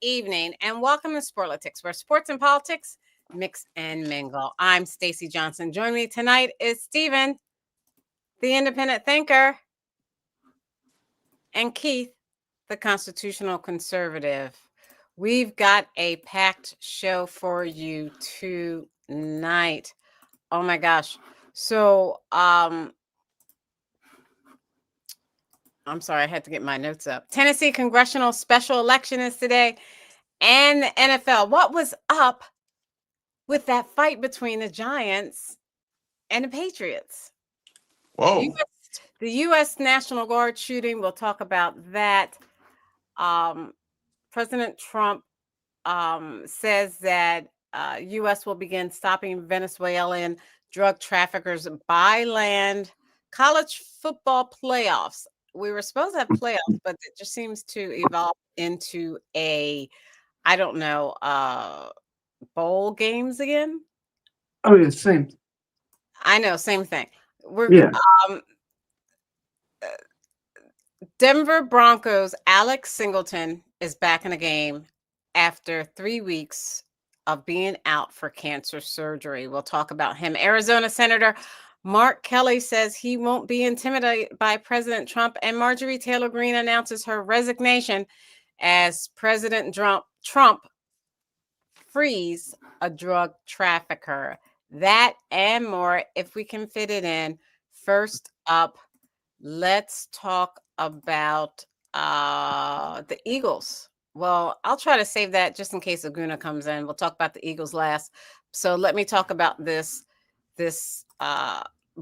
evening, and welcome to Sporlitiks, where sports and politics mix and mingle. I'm Stacey Johnson. Joining me tonight is Stephen, the independent thinker, and Keith, the constitutional conservative. We've got a packed show for you tonight. Oh my gosh. So, I'm sorry, I had to get my notes up. Tennessee congressional special election is today, and the NFL. What was up with that fight between the Giants and the Patriots? Whoa. The U.S. National Guard shooting, we'll talk about that. President Trump says that U.S. will begin stopping Venezuelan drug traffickers by land. College football playoffs. We were supposed to have playoffs, but it just seems to evolve into a, I don't know, bowl games again. Oh, yeah, same. I know, same thing. Yeah. Denver Broncos Alex Singleton is back in the game after 3 weeks of being out for cancer surgery. We'll talk about him. Arizona Senator Mark Kelly says he won't be intimidated by President Trump, and Marjorie Taylor Greene announces her resignation as President Trump frees a drug trafficker. That and more, if we can fit it in. First up, let's talk about the Eagles. Well, I'll try to save that just in case Aguna comes in. We'll talk about the Eagles last. So let me talk about this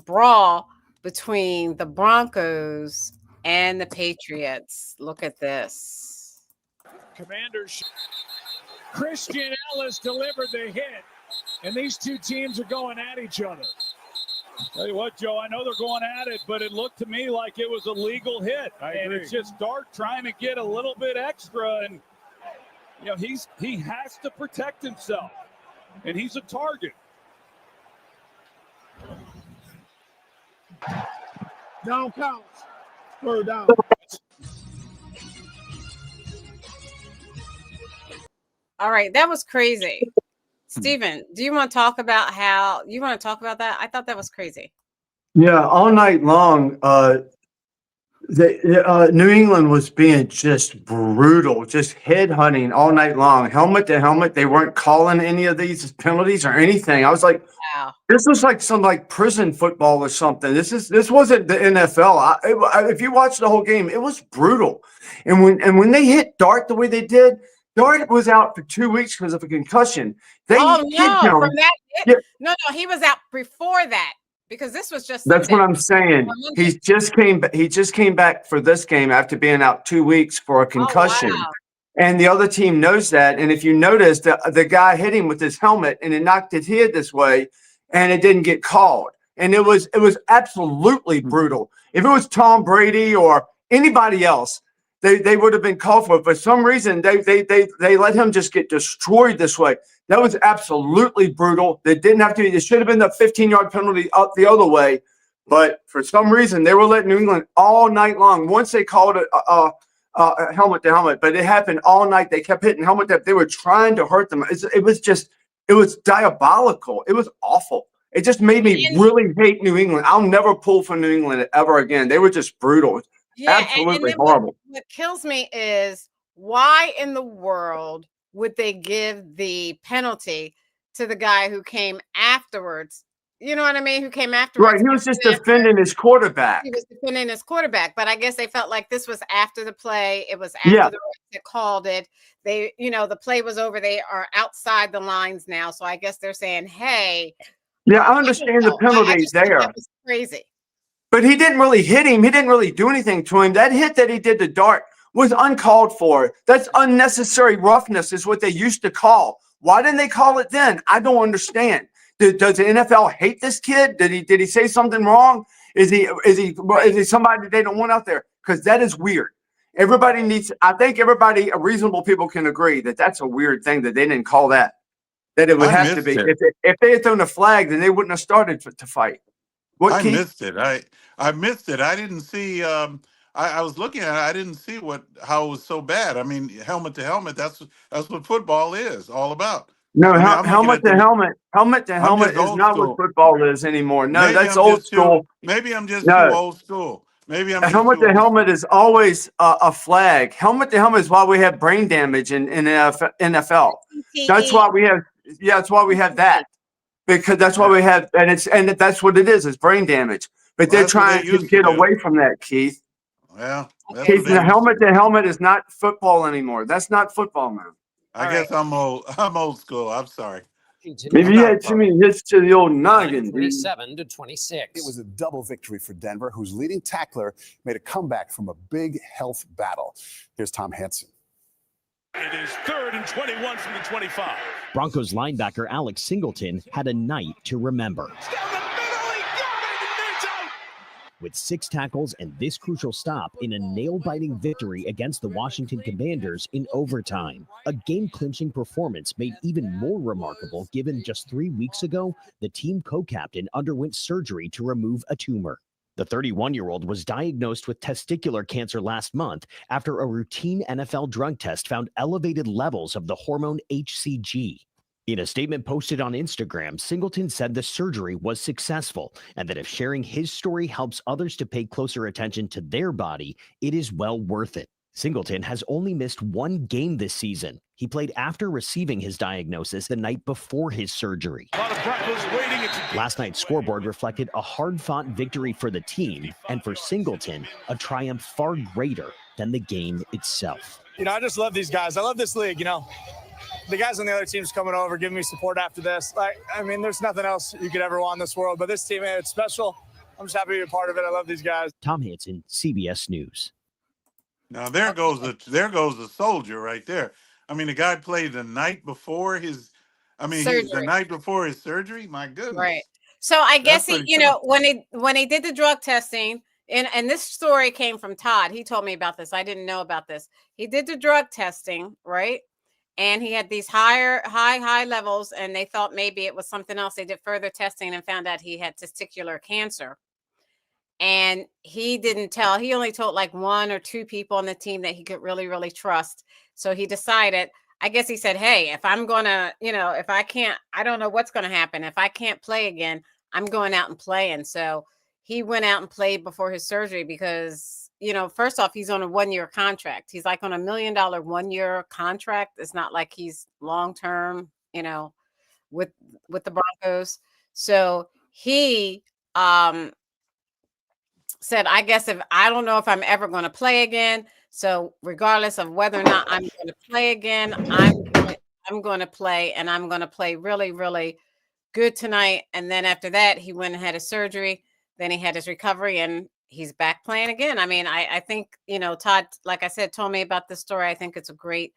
brawl between the Broncos and the Patriots. Look at this. Commanders. Christian Ellis delivered the hit, and these two teams are going at each other. Tell you what, Joe, I know they're going at it, but it looked to me like it was a legal hit. I agree. It's just Dart trying to get a little bit extra, and you know he has to protect himself, and he's a target. Down counts. Third down. All right, that was crazy. Stephen, do you want to talk about that? I thought that was crazy. Yeah, all night long, New England was being just brutal, just headhunting all night long, helmet to helmet. They weren't calling any of these penalties or anything. I was like, wow, this was like some prison football or something. This wasn't the NFL. If you watch the whole game, it was brutal. And when they hit Dart the way they did, Dart was out for 2 weeks because of a concussion. From that. Yeah. No, he was out before that because this was just. That's Sunday. What I'm saying. He just came back for this game after being out 2 weeks for a concussion. Oh, wow. And the other team knows that. And if you notice, the guy hit him with his helmet and it knocked his head this way, and it didn't get called. And it was absolutely brutal. If it was Tom Brady or anybody else, they would have been called for it. For some reason, they let him just get destroyed this way. That was absolutely brutal. They didn't have to be. It should have been the 15-yard penalty up the other way. But for some reason, they were letting New England all night long. Once they called it helmet to helmet, but it happened all night. They kept hitting helmet to. They were trying to hurt them. It was diabolical. It was awful. It just made me really hate New England. I'll never pull for New England ever again. They were just brutal. Yeah, absolutely and horrible. What kills me is why in the world would they give the penalty to the guy who came afterwards? You know what I mean? Who came afterwards? Right. He was just defending his quarterback. He was defending his quarterback, but I guess they felt like this was after the play. It was after the refs that called it. They, the play was over. They are outside the lines now. So I guess they're saying, hey. Yeah, I understand the penalty there. That was crazy. But he didn't really hit him. He didn't really do anything to him. That hit that he did to Dart was uncalled for. That's unnecessary roughness is what they used to call. Why didn't they call it then? I don't understand. Does the NFL hate this kid? Did he say something wrong? Is he somebody they don't want out there? Because that is weird. I think reasonable people can agree that that's a weird thing that they didn't call that. That it would have to be. If they had thrown a flag, then they wouldn't have started to fight. I missed it. I missed it. I didn't see I was looking at it. I didn't see how it was so bad. I mean, helmet to helmet. That's what football is all about. No, I mean, I'm looking helmet at to the. helmet. Helmet to I'm helmet just is old not what school. football is anymore. No, Maybe that's I'm old just too. school. Maybe I'm just too No, old school. Maybe I'm just helmet too to old school. helmet is always a flag. Helmet to helmet is why we have brain damage in NFL. That's CTE. why we have. Yeah, that's why we have that. Because that's why we have, and that's what it is. It's brain damage. But Well, they're that's what they trying to used to get do. away from that, Keith. Well, that's Okay, what Keith, they so the used to helmet do. to helmet is not football anymore. That's not football, man. I all right. guess I'm old. I'm old school. I'm sorry. I'm Maybe you not a had too pro. many hits to the old noggin, dude. 27-26. It was a double victory for Denver, whose leading tackler made a comeback from a big health battle. Here's Tom Hanson. It is 3rd and 21 from the 25. Broncos linebacker Alex Singleton had a night to remember. With 6 tackles and this crucial stop in a nail-biting victory against the Washington Commanders in overtime. A game-clinching performance made even more remarkable given just 3 weeks ago, the team co-captain underwent surgery to remove a tumor. The 31-year-old was diagnosed with testicular cancer last month after a routine NFL drug test found elevated levels of the hormone HCG. In a statement posted on Instagram, Singleton said the surgery was successful and that if sharing his story helps others to pay closer attention to their body, it is well worth it. Singleton has only missed 1 game this season. He played after receiving his diagnosis the night before his surgery. Last night's scoreboard reflected a hard-fought victory for the team, and for Singleton, a triumph far greater than the game itself. I just love these guys. I love this league, The guys on the other teams coming over, giving me support after this. There's nothing else you could ever want in this world. But this team, man, it's special. I'm just happy to be a part of it. I love these guys. Tom Hanson, CBS News. Now there goes the soldier right there. I mean, the guy played the night before his. The Surgery. night before his surgery. My goodness. Right. So I guess That's he, pretty tough. when he did the drug testing, and this story came from Todd. He told me about this. I didn't know about this. He did the drug testing, right? And he had these high levels, and they thought maybe it was something else. They did further testing and found out he had testicular cancer. And he didn't tell. He only told like 1 or 2 people on the team that he could really, really trust. So he decided, I guess he said, hey, if I'm going to, if I can't, I don't know what's going to happen. If I can't play again, I'm going out and playing. So he went out and played before his surgery because, first off, he's on a 1-year contract. He's like on $1 million 1-year contract. It's not like he's long-term, with the Broncos. So he said, I guess I don't know if I'm ever going to play again. So regardless of whether or not I'm going to play again, I'm going to play, and I'm going to play really, really good tonight. And then after that, he went and had his surgery. Then he had his recovery, and he's back playing again. I mean, I think, Todd, like I said, told me about this story. I think it's a great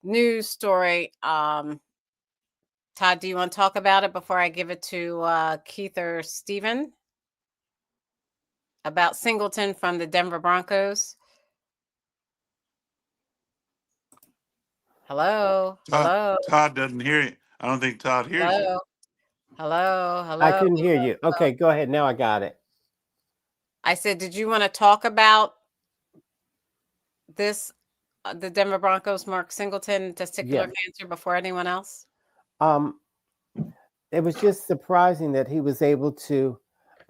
news story. Todd, do you want to talk about it before I give it to Keith or Steven? About Singleton from the Denver Broncos. Hello. Todd doesn't hear you. I don't think Todd hears you. Hello. I couldn't hear you. Okay, go ahead. Now I got it. I said, did you want to talk about this, the Denver Broncos, Mark Singleton, testicular cancer before anyone else? It was just surprising that he was able to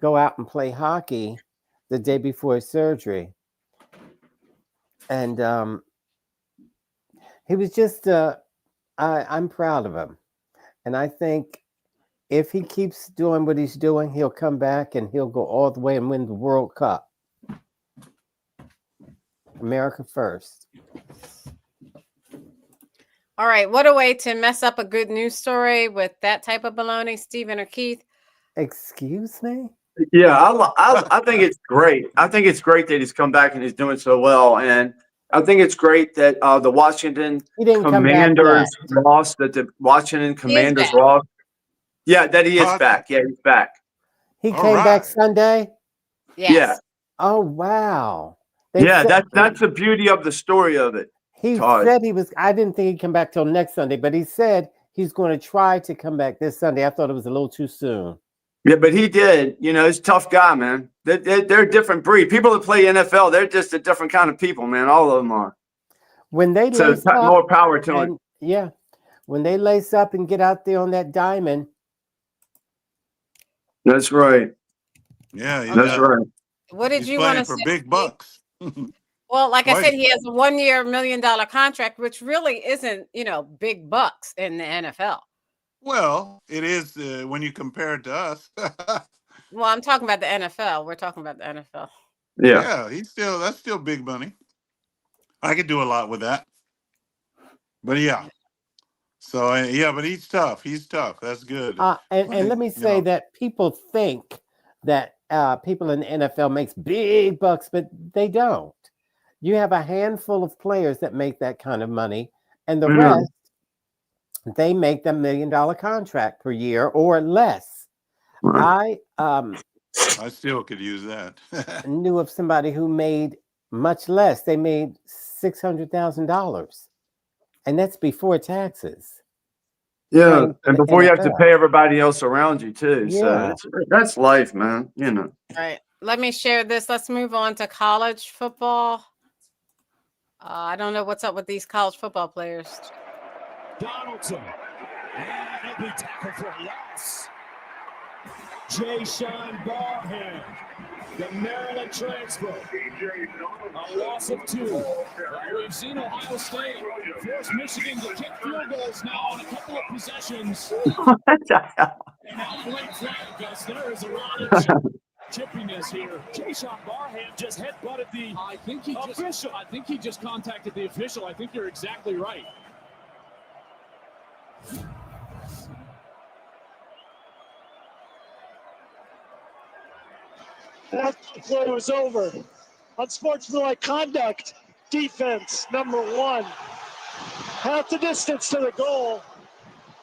go out and play hockey the day before his surgery. And he was just, I'm proud of him. And I think if he keeps doing what he's doing, he'll come back and he'll go all the way and win the World Cup. America first. All right. What a way to mess up a good news story with that type of baloney, Stephen or Keith. Excuse me? Yeah, I think it's great. I think it's great that he's come back and he's doing so well. And I think it's great that the Washington Commanders lost, that the Washington Commanders lost. Yeah, that he is back. Yeah, he's back. He came back Sunday? Yes. Yeah. Oh, wow. That's the beauty of the story of it. He said he was, I didn't think he'd come back till next Sunday, but he said he's going to try to come back this Sunday. I thought it was a little too soon. Yeah, but he did. You know, he's a tough guy, man. They're a different breed. People that play NFL, they're just a different kind of people, man. All of them are. When they So lace up, more power to it. and yeah, when they lace up and get out there on that diamond, That's right. Yeah, That's right. What did he's you want playing to for say? big bucks. Well, like I Twice. said, he has a 1-year, $1 million contract, which really isn't, big bucks in the NFL. Well, it is when you compare it to us. Well, I'm talking about the NFL. We're talking about the NFL. Yeah. Yeah, that's still big money. I could do a lot with that. But yeah. So yeah, but he's tough. He's tough. That's good. and let me say that people think that people in the NFL makes big bucks, but they don't. You have a handful of players that make that kind of money, and the rest, they make the $1 million contract per year or less. Right. I still could use that. Knew of somebody who made much less. They made $600,000, and that's before taxes. Yeah, For and the before you have to NFL. pay everybody else around you too. Yeah. So that's life, man. You know. All right. Let me share this. Let's move on to college football. I don't know what's up with these college football players. Donaldson. And he'll be tackled for a loss. Jay-Sean Barham, the Maryland transfer. A loss of 2. We've seen Ohio State force Michigan to kick field goals now on a couple of possessions. What the hell? And now late flag, Gus. There is a lot of chippiness here. Jay-Sean Barham just headbutted the official. I think he just contacted the official. I think you're exactly right. That play was over. Unsportsmanlike conduct, defense, number 1. Half the distance to the goal.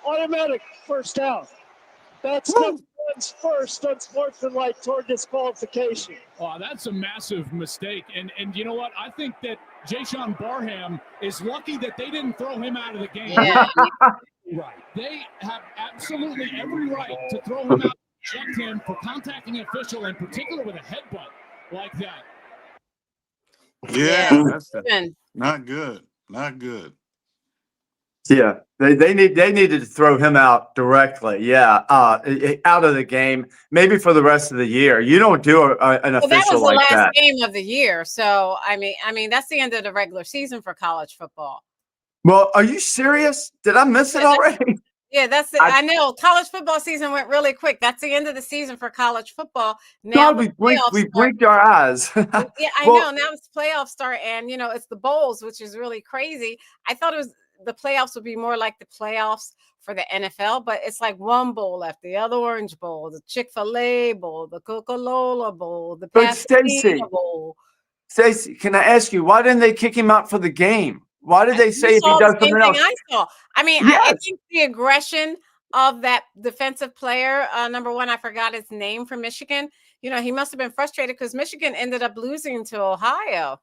Automatic first down. That's number 1's first unsportsmanlike toward disqualification. Oh, that's a massive mistake. And you know what? I think that Jay-Sean Barham is lucky that they didn't throw him out of the game. Yeah. Right. They have absolutely every right to throw him out, eject him for contacting an official, in particular with a headbutt like that. Yeah, that's Even. not good. Not good. Yeah, they needed to throw him out directly. Yeah, out of the game, maybe for the rest of the year. You don't do an Well, that official was the like last that. game of the year. So I mean, that's the end of the regular season for college football. Well, are you serious? Did I miss it already? Yeah, that's it. I know college football season went really quick. That's the end of the season for college football. Now God, we blinked our eyes. Yeah, I Well, know. Now it's playoffs start, and it's the bowls, which is really crazy. I thought the playoffs would be more like the playoffs for the NFL, but it's like one bowl left: the other Orange Bowl, the Chick-fil-A Bowl, the Coca-Cola Bowl, the But Stacey, Pasadena Bowl. Stacey, can I ask you, why didn't they kick him out for the game? Why did they say You if he saw does the same something thing else? I saw. I mean, I Yes. think the aggression of that defensive player, number 1, I forgot his name, from Michigan. He must have been frustrated because Michigan ended up losing to Ohio,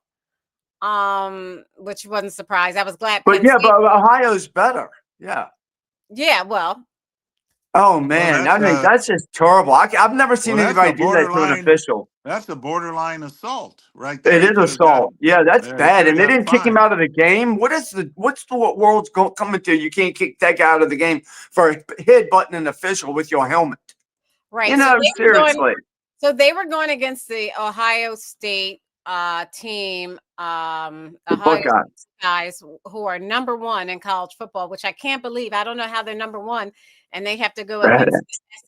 which wasn't surprised. I was glad. But Penn yeah, State. but Ohio's better. Yeah. Yeah, well, Oh man, I mean that's just terrible. I've never seen Well, that's anybody a do that to an borderline. official. That's a borderline assault right there. It He is could have got- assault. Yeah, that's yeah, he bad. could And they have got didn't kick him fined. out of the game. What's the world's coming to? You can't kick that guy out of the game for headbutting an official with your helmet. right. You know, seriously. So they were going against the Ohio State team, Ohio Buckeyes. guys who are number 1 in college football, which I can't believe. I don't know how they're number 1 and they have to go against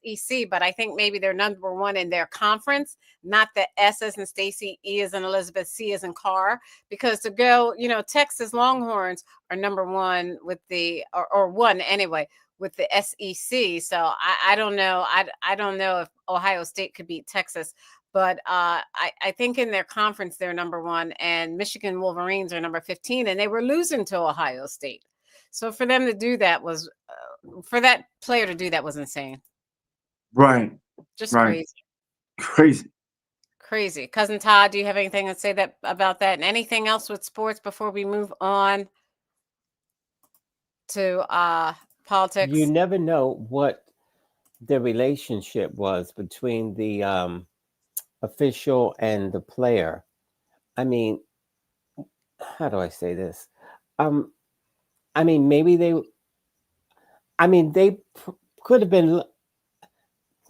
the SEC, but I think maybe they're number 1 in their conference, not the S as in Stacy, E as in Elizabeth, C as in Carr, because to go, Texas Longhorns are number 1 with the, or 1 anyway, with the SEC. So I don't know. I don't know if Ohio State could beat Texas, but I think in their conference, they're number 1, and Michigan Wolverines are number 15, and they were losing to Ohio State. So for them to do that was, for that player to do that was insane. Right. Just Right. crazy. Crazy. Cousin Todd, do you have anything to say about that? And anything else with sports before we move on to politics? You never know what the relationship was between the official and the player. I mean, how do I say this? Um, I mean, maybe they. I mean, they could have been.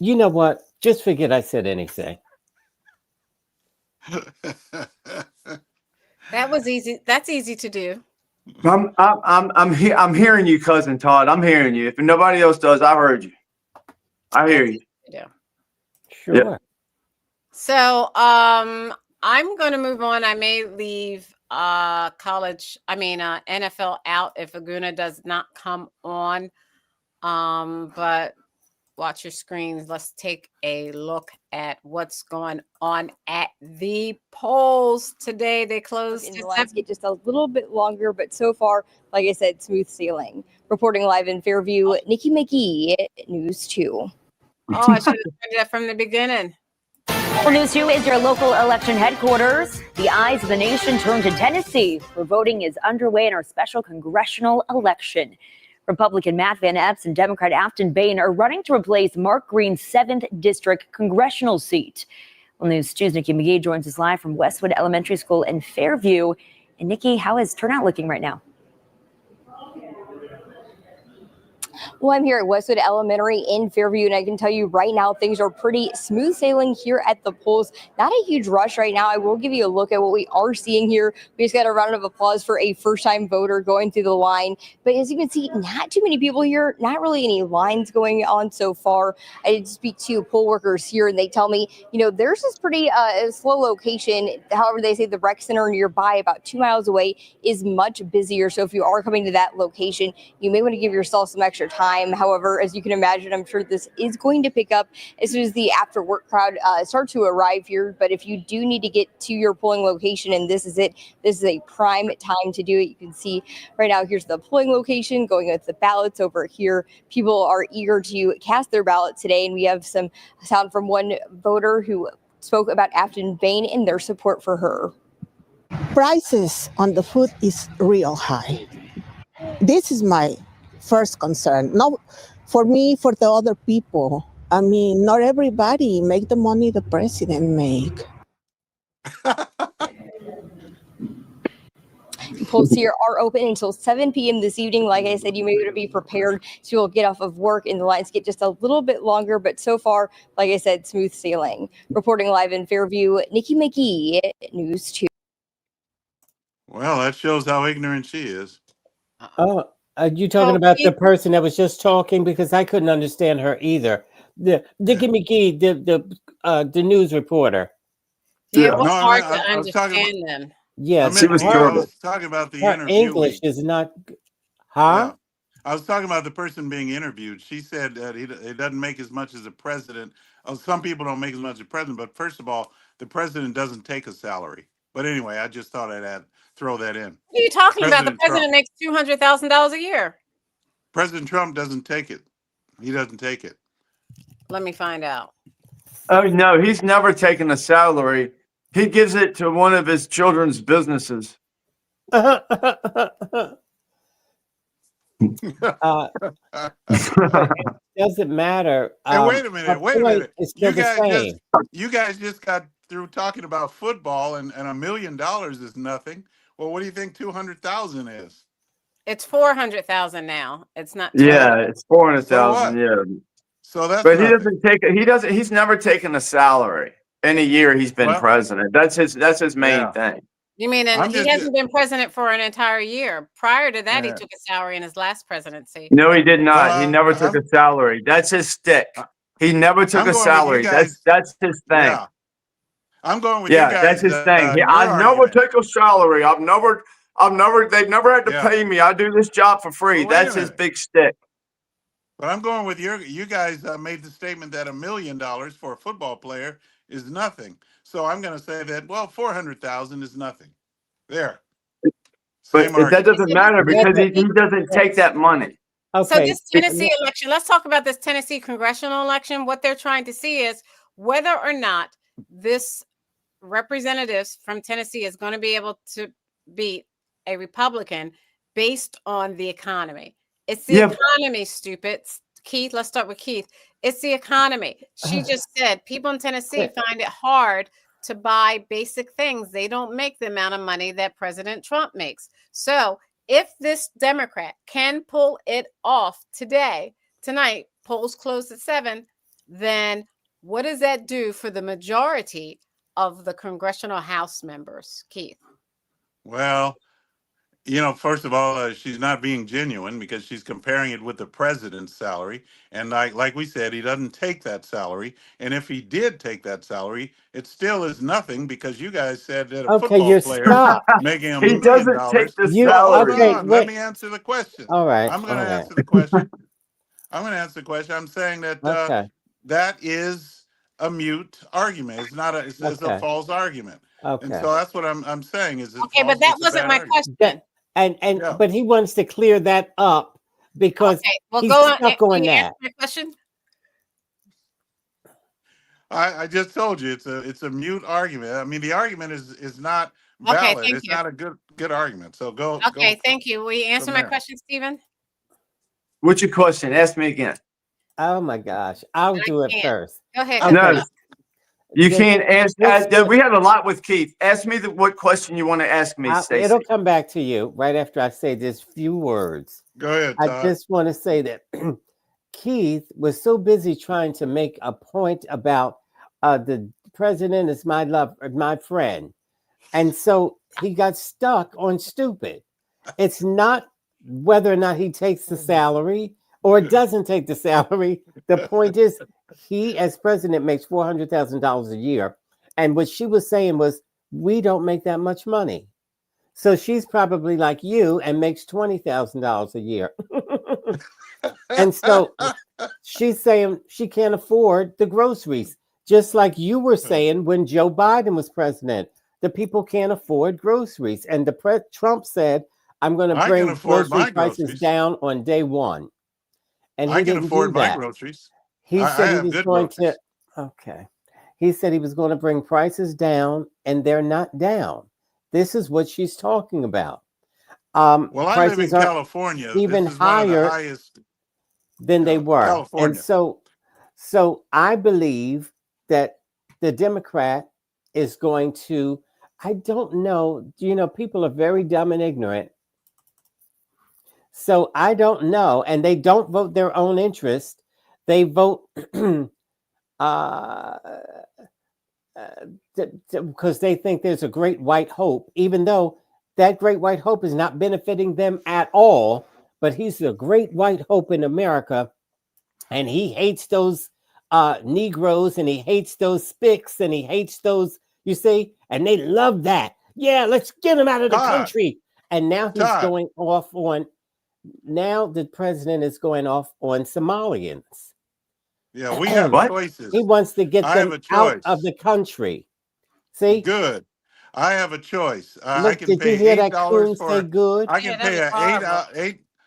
You know what? Just forget I said anything. That was easy. That's easy to do. I'm hearing you, cousin Todd. I'm hearing you. If nobody else does, I heard you. I hear That's you. easy to do. Sure. So, I'm going to move on. I may leave NFL out if Aguna does not come on. But watch your screens. Let's take a look at what's going on at the polls today. They closed. And the lines get just a little bit longer, but so far, like I said, smooth sailing. Reporting live in Fairview, Nikki McGee, News 2. Oh, I should have started that from the beginning. Well, News 2 is your local election headquarters. The eyes of the nation turn to Tennessee, where voting is underway in our special congressional election. Republican Matt Van Epps and Democrat Afton Bain are running to replace Mark Green's 7th District congressional seat. Well, News 2's Nikki McGee joins us live from Westwood Elementary School in Fairview. And Nikki, how is turnout looking right now? Well, I'm here at Westwood Elementary in Fairview, and I can tell you right now things are pretty smooth sailing here at the polls. Not a huge rush right now. I will give you a look at what we are seeing here. We just got a round of applause for a first-time voter going through the line. But as you can see, not too many people here, not really any lines going on so far. I did speak to poll workers here, and they tell me, theirs is pretty slow location. However, they say the rec center nearby, about 2 miles away, is much busier. So if you are coming to that location, you may want to give yourself some extra time. However, as you can imagine, I'm sure this is going to pick up as soon as the after work crowd start to arrive here. But if you do need to get to your polling location, and this is it, this is a prime time to do it. You can see right now, here's the polling location going with the ballots over here. People are eager to cast their ballot today, and we have some sound from one voter who spoke about Afton Bain and their support for her. Prices on the food is real high. This is my first concern. Not for me, for the other people. I mean, not everybody make the money the president make. Polls here are open until 7 p.m. this evening. Like I said, you may want to be prepared to get off of work and the lines get just a little bit longer. But so far, like I said, smooth sailing. Reporting live in Fairview, Nikki McGee, News 2. Well, that shows how ignorant she is. Oh, are you talking about the person that was just talking? Because I couldn't understand her either. The Nikki McGee, the news reporter. Yeah, it was hard to understand them. Yes, she was I was talking about the her interviewee. English is not. Huh? Yeah. I was talking about the person being interviewed. She said that he doesn't make as much as the president. Some people don't make as much as the president, but first of all, the president doesn't take a salary. But anyway, I just thought I'd throw that in. What are you talking about? The president makes $200,000 a year. President Trump doesn't take it. He doesn't take it. Let me find out. Oh, no, he's never taken a salary. He gives it to one of his children's businesses. Doesn't matter. And wait a minute. You guys just got through talking about football, and $1 million is nothing. Well, what do you think 200,000 is? It's 400,000 now. It's not. Yeah, it's 400,000. Yeah. So that's. But he doesn't. He's never taken a salary in a year he's been president. That's his main thing. You mean, and he hasn't been president for an entire year. Prior to that, he took a salary in his last presidency. No, he did not. He never took a salary. That's his stick. He never took a salary. That's his thing. Yeah. I'm going with you guys. Yeah, that's his thing. I never take a salary. They've never had to pay me. I do this job for free. That's his big stick. But I'm going with you guys made the statement that $1 million for a football player is nothing. So I'm going to say that, 400,000 is nothing. There. But that doesn't matter because he doesn't take that money. Okay. So this Tennessee election, let's talk about this Tennessee congressional election. What they're trying to see is whether or not this representatives from Tennessee is going to be able to beat a Republican based on the economy. It's the economy, stupid. Keith, let's start with Keith. It's the economy. She just said people in Tennessee find it hard to buy basic things. They don't make the amount of money that President Trump makes. So if this Democrat can pull it off tonight, polls closed at 7, then what does that do for the majority of the congressional House members, Keith? Well, first of all, she's not being genuine because she's comparing it with the president's salary. And like we said, he doesn't take that salary. And if he did take that salary, it still is nothing because you guys said that a Okay, football you're player stuck. making $1 He million. doesn't take the You Well, hold salary. okay? on. Let Wait. me answer the question. All right. I'm going All to right. answer the question. I'm saying that Okay. that is a mute argument. It's not it's a Okay. false argument. And Okay. so that's what I'm saying is it's Okay, but false. that It's a wasn't bad my argument. question. And Yeah. but he wants to clear that up because Okay, well, he's go on. stuck Can on you answer that. my question? I just told you it's a mute argument. I mean, the argument is not Okay, valid. thank It's you. not a good argument. So go Okay, thank you. Will you answer from my there. question, Stephen? What's your question? Ask me again. Oh my gosh. I'll I do it can't. first. Go ahead. Okay. No, you The- can't ask. this- We have a lot with Keith. Ask me what question you want to ask me, it'll Stacey. come back to you right after I say this few words. Go ahead, I Todd. just want to say that Keith was so busy trying to make a point about the president is my friend. And so he got stuck on stupid. It's not whether or not he takes the salary or doesn't take the salary. The point is, he, as president, makes $400,000 a year. And what she was saying was, we don't make that much money. So she's probably like you and makes $20,000 a year. And so she's saying she can't afford the groceries, just like you were saying when Joe Biden was president. The people can't afford groceries. And Trump said, I'm going to I can bring afford grocery my prices groceries. down on day one. And I he can didn't afford do my that. groceries. He I said he have was good going groceries. to, okay. He said he was going to bring prices down, and they're not down. This is what she's talking about. Well, I live in Prices are California. even This is one of the higher highest. than they were. And California. so I believe that the Democrat is going to, I don't know, people are very dumb and ignorant. So I don't know. And they don't vote their own interest. They vote because they think there's a great white hope, even though that great white hope is not benefiting them at all. But he's the great white hope in America. And he hates those Negroes, and he hates those spics, and he hates those, you see, and they love that. Yeah, let's get him out of the country. And now he's going off on, now the president is going off on Somalians. Yeah, we have choices. He wants to get them out of the country. See? Good. I have a choice. Look, I can did pay you hear $8 that coon for. say good? I can pay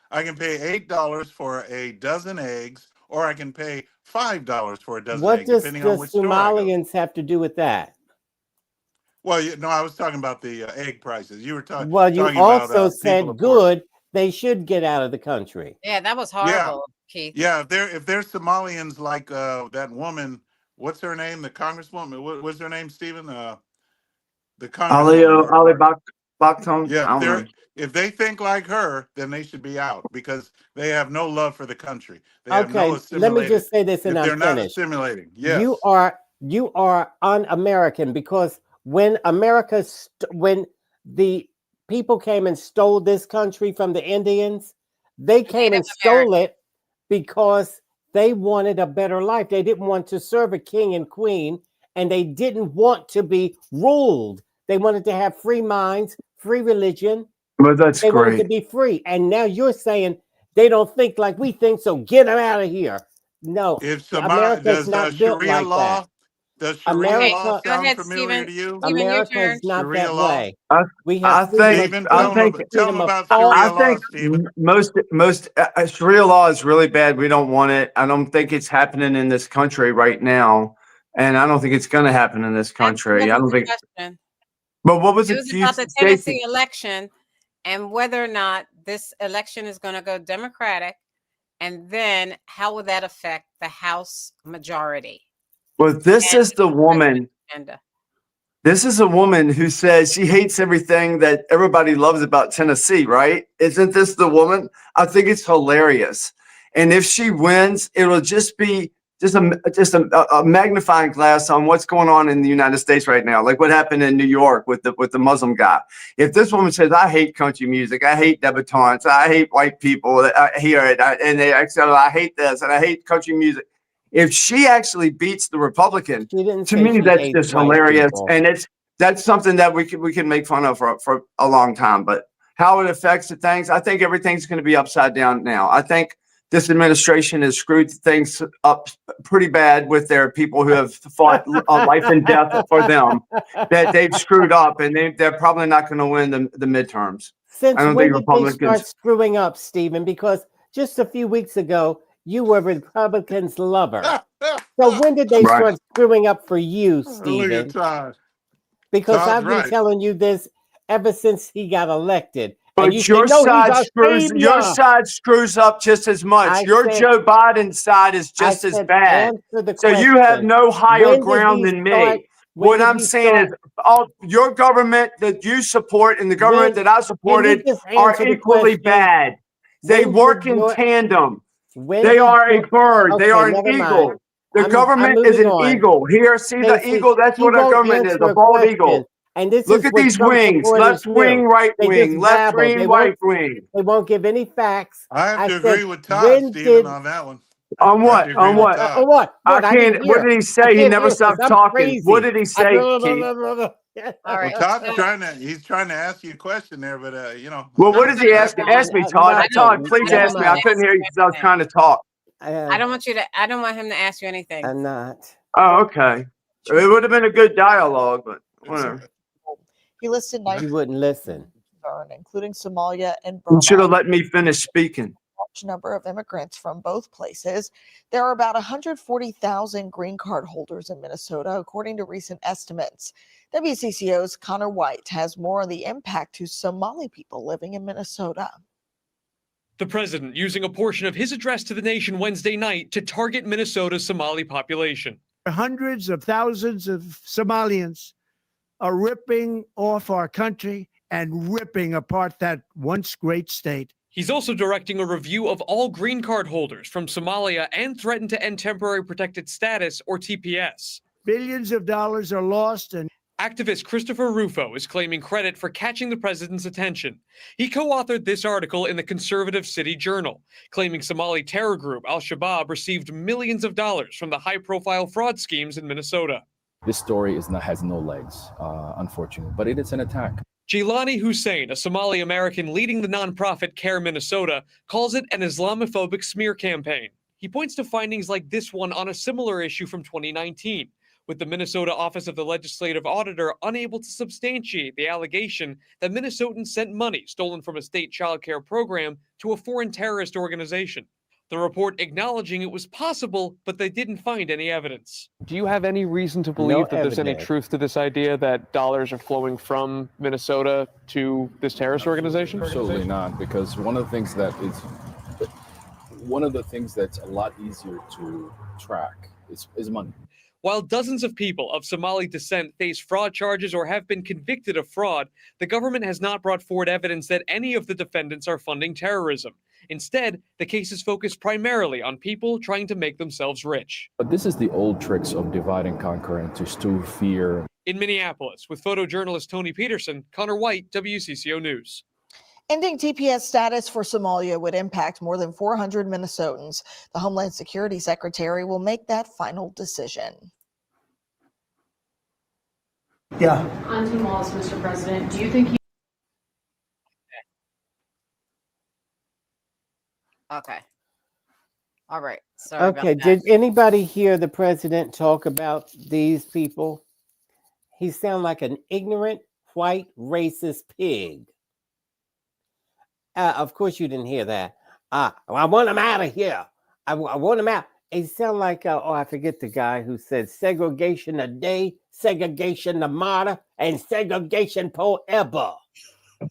I can pay $8 for a dozen eggs, or I can pay $5 for a dozen What eggs, does depending the on which store I go. Somalians have to do with that? Well, no, I was talking about the egg prices. You were talking. Well, you talking also about, said good. They should get out of the country. Yeah, that was horrible, Keith. Yeah, if they're Somalians like that woman, what's her name? The congresswoman. What's her name, Stephen? The congresswoman. Ali Bakton. Yeah, if they think like her, then they should be out because they have no love for the country. They have no assimilated. Let me just say this, and they're I'm not finished. assimilating. Yes, you are un-American because when when the people came and stole this country from the Indians, they came and stole it because they wanted a better life. They didn't want to serve a king and queen, and they didn't want to be ruled. They wanted to have free minds, free religion. Well, that's they great. wanted to be free. And now you're saying they don't think like we think, so get them out of here. No, America is not built Sharia like law, that. Does Sharia law Go sound ahead, familiar Stephen. to you? Stephen, your America turn. is not Sharia that law? way. We have Stephen, tell them about Sharia law, Stephen. most Sharia law is really bad. We don't want it. I don't think it's happening in this country right now, and I don't think it's going to happen in this country. I don't think. But what was it? It was about the Tennessee election and whether or not this election is going to go Democratic And then how will that affect the House majority? Well, this And is the woman. agenda? This is a woman who says she hates everything that everybody loves about Tennessee, right? Isn't this the woman? I think it's hilarious. And if she wins, it'll just be a magnifying glass on what's going on in the United States right now, like what happened in New York with the Muslim guy. If this woman says, "I hate country music, I hate debutantes, I hate white people," I hear it, and they say, "I hate this and I hate country music." If she actually beats the Republican, to me, that's just hilarious, and that's something that we can make fun of for a long time. But how it affects the things, I think everything's going to be upside down now. I think this administration has screwed things up pretty bad with their people who have fought life and death for them. That they've screwed up, and they're probably not going to win the midterms. Since I don't when think did they start Republicans. screwing up, Stephen? Because just a few weeks ago, you were Republicans' lover. So when did they Right. start screwing up for you, Look Stephen? at Todd. Because Todd's I've been right. telling you this ever since he got elected. And But you your say, no, side he's a screws. Your savior. side screws up just as much. I Your said- Joe Biden side is just I as said, bad. answer the So you have question. no higher When did ground he than start- me. when What did I'm he saying start- is, all your government that you support and the government When- that I can supported you just are answer the equally question? bad. They When work did in your- tandem. When They did are a your- bird. They Okay, are an never eagle. mind. The I'm government is moving an on. eagle. Here, see the Casey, eagle? That's you what our won't government is, answer a bald question. eagle. And this Look is at what these Trump wings. supporters Left wing, do. right They just wing. Left babble. wing, right wing. They won't give any facts. I have to said, agree with Todd, when Stephen, did- on that one. On I have what? to agree On with what? Todd. On what? I didn't can't. What hear. did he I say? He can't never hear 'cause stopped I'm talking. crazy. What did he say, All Keith? Well, right. Todd's he's trying to ask you a question there, but Well, what did he ask? Ask me, Todd. nothing. Todd, please I don't ask me. I mind. couldn't hear you because I was trying to talk. I don't want you to. I don't want him to ask you anything. I'm not. Oh, okay. It would have been a good dialogue, but whatever. He listed You wouldn't listen. including Somalia and You Burma. should have let me finish speaking. Large number of immigrants from both places. There are about 140,000 green card holders in Minnesota, according to recent estimates. WCCO's Connor White has more on the impact to Somali people living in Minnesota. The president using a portion of his address to the nation Wednesday night to target Minnesota's Somali population. Hundreds of thousands of Somalians are ripping off our country and ripping apart that once great state. He's also directing a review of all green card holders from Somalia and threatened to end temporary protected status, or TPS. Billions of dollars are lost, and activist Christopher Rufo is claiming credit for catching the president's attention. He co-authored this article in the conservative City Journal, claiming Somali terror group al-Shabaab received millions of dollars from the high-profile fraud schemes in Minnesota. This story has no legs, unfortunately, but it is an attack. Jilani Hussein, a Somali American leading the nonprofit Care Minnesota, calls it an Islamophobic smear campaign. He points to findings like this one on a similar issue from 2019, with the Minnesota Office of the Legislative Auditor unable to substantiate the allegation that Minnesotans sent money stolen from a state child care program to a foreign terrorist organization. The report acknowledging it was possible, but they didn't find any evidence. Do you have any reason to believe that there's any evidence. truth to this idea that dollars are flowing from Minnesota to this terrorist organization? Absolutely not, because one of the things that's a lot easier to track is money. While dozens of people of Somali descent face fraud charges or have been convicted of fraud, the government has not brought forward evidence that any of the defendants are funding terrorism. Instead, the cases focus primarily on people trying to make themselves rich. But this is the old tricks of divide and conquer and to stew fear. In Minneapolis, with photojournalist Tony Peterson, Connor White, WCCO News. Ending TPS status for Somalia would impact more than 400 Minnesotans. The Homeland Security Secretary will make that final decision. Yeah. On Team Wallace, Mr. President, do you think he... Okay. All right. Sorry Okay, about that. did anybody hear the president talk about these people? He sounds like an ignorant, white, racist pig. Of course you didn't hear that. I want him out of here. I want him out. He sound like, I forget the guy who said segregation today, segregation tomorrow, and segregation forever.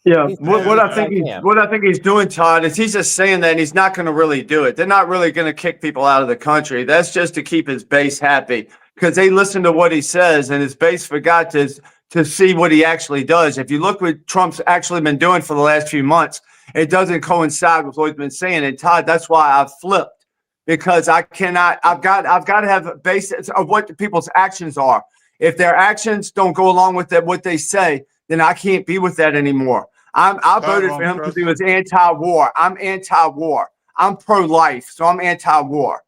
Yeah, He's what, trying to what be I think like he's him. what I think he's doing, Todd, is he's just saying that and he's not going to really do it. They're not really going to kick people out of the country. That's just to keep his base happy because they listen to what he says, and his base forgot to see what he actually does. If you look what Trump's actually been doing for the last few months, it doesn't coincide with what he's been saying. And Todd, that's why I've flipped because I cannot. I've got to have a basis of what people's actions are. If their actions don't go along with what they say, then I can't be with that anymore. I Todd voted for won't him because trust he you. was anti-war. I'm anti-war. I'm pro-life, so I'm anti-war.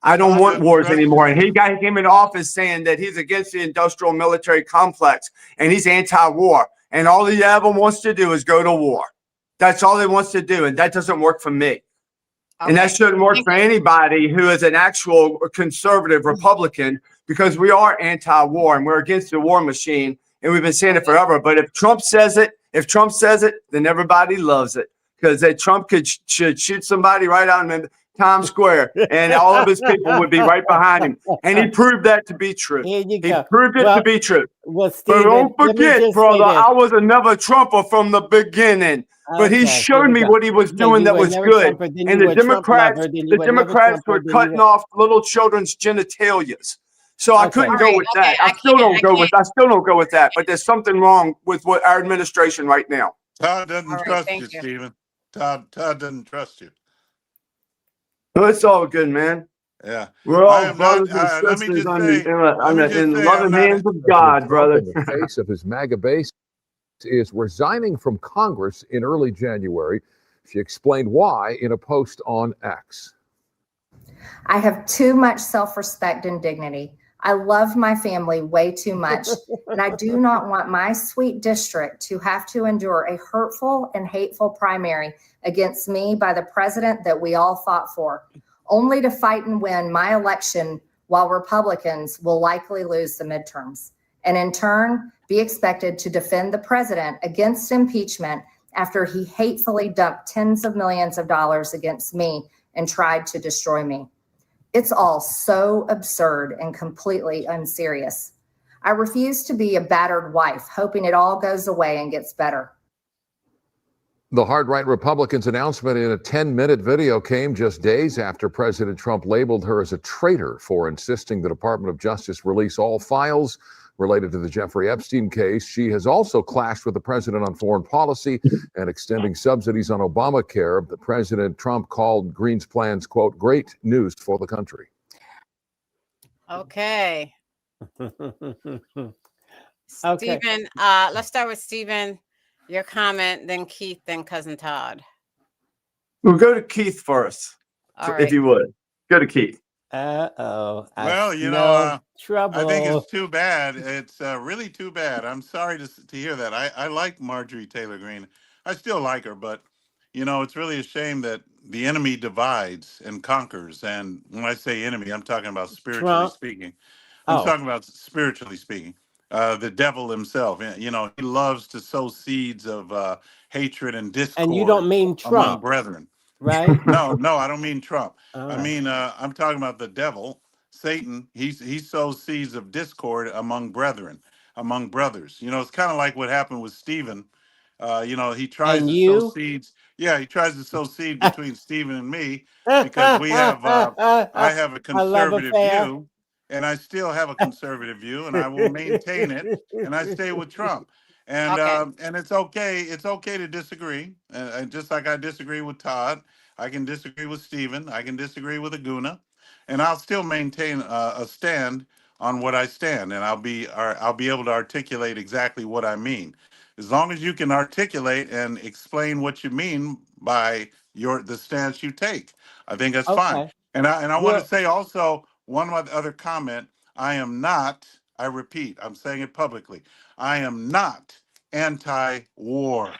I don't Todd want doesn't wars trust you, anymore. And he Stephen. came in office saying that he's against the industrial military complex and he's anti-war. And all he ever wants to do is go to war. That's all he wants to do, and that doesn't work for me. And that Okay. shouldn't work Thank for you. anybody who is an actual conservative Republican because we are anti-war and we're against the war machine. And we've been saying it forever. But if Trump says it, then everybody loves it because Trump should shoot somebody right out in Times Square and all of his people would be right behind him. And he proved that to be true. Here you He go. proved it to Well, be true. well, But Stephen, don't let me forget, just say brother, this. I was another Trumper from the beginning. But he Okay, here showed we me go. what he was Yeah, doing you that were was never good. Trumper, then And you were a Trump lover, then you the were never Democrats Trumper, were then you cutting were off little children's genitalias. So I okay. couldn't All go right. with Okay. that. I still don't go with that. But there's something wrong with what our administration right now. Todd All doesn't right. trust you, Thank you. Stephen. Todd doesn't trust you. So it's all good, man. Yeah. We're I all am not. brothers and Let me sisters just say. Let me in just the say. I'm loving not. hands of President God, Trump, brother. in the face of his MAGA base, is resigning from Congress in early January. She explained why in a post on X. I have too much self-respect and dignity. I love my family way too much, and I do not want my sweet district to have to endure a hurtful and hateful primary against me by the president that we all fought for, only to fight and win my election while Republicans will likely lose the midterms, and in turn be expected to defend the president against impeachment after he hatefully dumped tens of millions of dollars against me and tried to destroy me. It's all so absurd and completely unserious. I refuse to be a battered wife, hoping it all goes away and gets better. The hard-right Republicans' announcement in a 10-minute video came just days after President Trump labeled her as a traitor for insisting the Department of Justice release all files related to the Jeffrey Epstein case. She has also clashed with the president on foreign policy and extending subsidies on Obamacare. The President Trump called Green's plans, quote, great news for the country. Okay. Okay. Stephen, let's start with Stephen. Your comment, then Keith, then Cousin Todd. We'll go to Keith first, All if right. you would. Go to Keith. Uh-oh. I Well, smell I think trouble. it's too bad. It's really too bad. I'm sorry to hear that. I like Marjorie Taylor Greene. I still like her, but it's really a shame that the enemy divides and conquers. And when I say enemy, I'm talking about spiritually Trump. speaking. I'm Oh, talking about spiritually speaking. The devil himself, he loves to sow seeds of hatred and and you discord don't mean among Trump, brethren. right? No, I don't mean Trump. All I right. mean, I'm talking about the devil, Satan. He sows seeds of discord among brethren, among brothers. It's kind of like what happened with Stephen. He tries And to sow you? seeds. Yeah, he tries to sow seed between Stephen and me because I have a A love conservative affair. view, and I still have a conservative view, and I will maintain it. And I stay with Trump. Okay. And it's okay. It's okay to disagree. And just like I disagree with Todd, I can disagree with Stephen. I can disagree with Aguna, and I'll still maintain a stand on what I stand, and I'll be able to articulate exactly what I mean. As long as you can articulate and explain what you mean by the stance you take, I think that's fine. Okay. And I want to Well, say also one other comment. I am not. I repeat. I'm saying it publicly. I am not anti-war.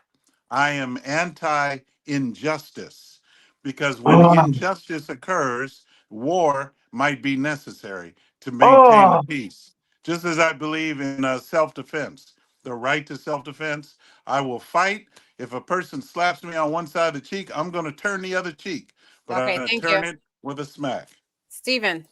I am anti-injustice because when injustice occurs, war might be necessary to maintain the Oh, peace. Just as I believe in self-defense, the right to self-defense, I will fight. If a person slaps me on one side of the cheek, I'm going to turn the other cheek, but I'm Okay. going to Thank you. turn it with a smack. Stephen.